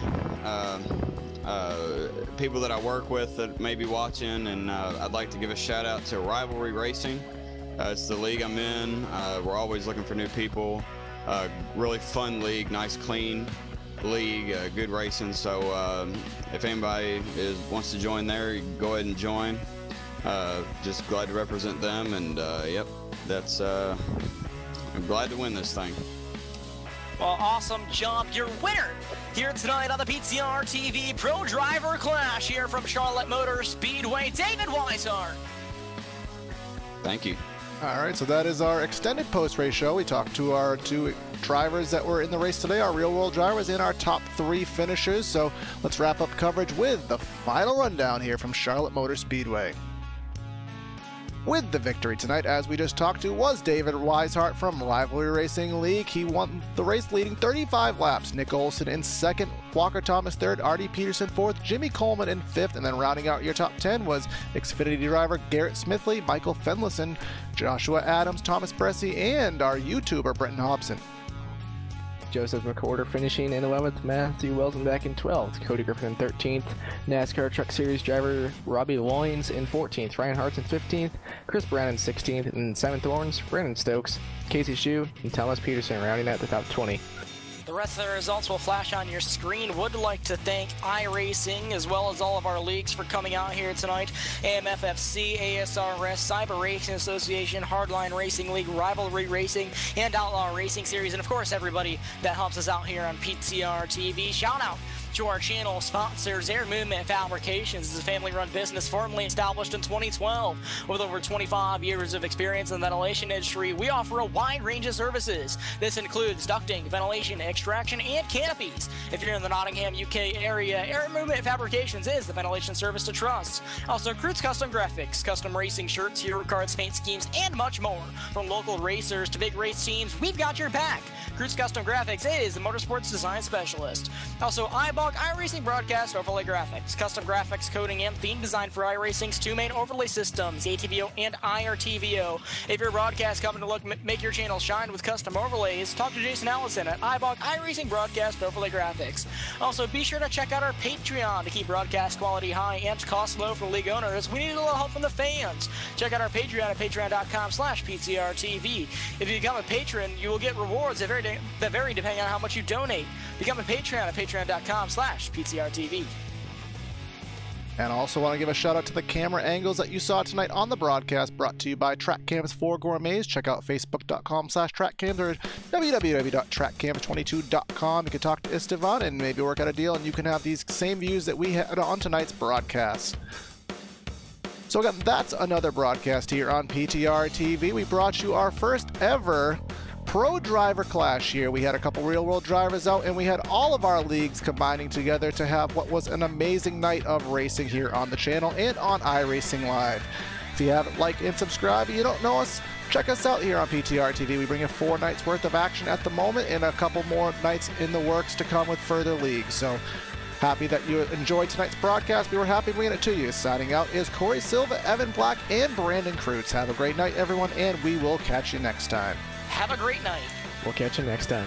people that I work with that may be watching, and I'd like to give a shout out to Rivalry Racing. It's the league I'm in. We're always looking for new people. Really fun league, nice clean league, good racing. So if anybody wants to join there, you can go ahead and join. Just glad to represent them, and yep, that's I'm glad to win this thing. Well, awesome job. Your winner here tonight on the PTR TV Pro Driver Clash here from Charlotte Motor Speedway, David Weishart. Thank you. All right, so that is our extended post-race show. We talked to our 2 drivers that were in the race today, our real-world drivers in our top 3 finishers. So let's wrap up coverage with the final rundown here from Charlotte Motor Speedway. with the victory tonight, as we just talked to, was David Weishart from Rivalry Racing League. He won the race leading 35 laps. Nick Olson in second, Walker Thomas third, Artie Peterson fourth, Jimmy Coleman in fifth, and then rounding out your top 10 was Xfinity driver Garrett Smithley, Michael Fenlison, Joshua Adams, Thomas Bressy, and our YouTuber Brenton Hobson. Joseph McWhorter finishing in 11th, Matthew Welsenbeck in 12th, Cody Griffin in 13th, NASCAR Truck Series driver Robbie Loynes in 14th, Ryan Hartz in 15th, Chris Brown in 16th, and Simon Thorns, Brandon Stokes, Casey Shue, and Thomas Peterson rounding out the top 20. The rest of the results will flash on your screen. Would like to thank iRacing as well as all of our leagues for coming out here tonight. AMFFC, ASRS, Cyber Racing Association, Hardline Racing League, Rivalry Racing, and Outlaw Racing Series, and of course everybody that helps us out here on PTR TV. Shout out to our channel sponsors. Air Movement Fabrications is a family-run business formerly established in 2012. With over 25 years of experience in the ventilation industry, we offer a wide range of services. This includes ducting, ventilation, extraction, and canopies. If you're in the Nottingham, UK area, Air Movement Fabrications is the ventilation service to trust. Also, Krutz Custom Graphics, custom racing shirts, hero cards, paint schemes, and much more. From local racers to big race teams, we've got your back. Krutz Custom Graphics is the motorsports design specialist. Also, iBog iRacing Broadcast Overlay Graphics, custom graphics, coding, and theme design for iRacing's two main overlay systems, ATVO and IRTVO. If you're a broadcast company to make your channel shine with custom overlays, talk to Jason Allison at iBog iRacing Broadcast Overlay Graphics. Also, be sure to check out our Patreon to keep broadcast quality high and costs low for league owners. We need a little help from the fans. Check out our Patreon at patreon.com/PTRTV. If you become a patron, you will get rewards that vary depending on how much you donate. Become a patron at patreon.com/PTRTV. And I also want to give a shout out to the camera angles that you saw tonight on the broadcast, brought to you by TrackCams for Gourmets. Check out facebook.com/TrackCams or www.trackcams22.com. You can talk to Estevan and maybe work out a deal, and you can have these same views that we had on tonight's broadcast. So again, that's another broadcast here on PTR TV. We brought you our first ever pro driver clash here. We had a couple real world drivers out, and we had all of our leagues combining together to have what was an amazing night of racing here on the channel and on iRacing Live. If you haven't liked and subscribed and you don't know us, check us out here on PTR TV. We bring you 4 nights worth of action at the moment and a couple more nights in the works to come with further leagues. So happy that you enjoyed tonight's broadcast. We were happy bringing it to you. Signing out is Corey Silva, Evan Black, and Brandon Krutz. Have a great night, everyone, and we will catch you next time. Have a great night. We'll catch you next time.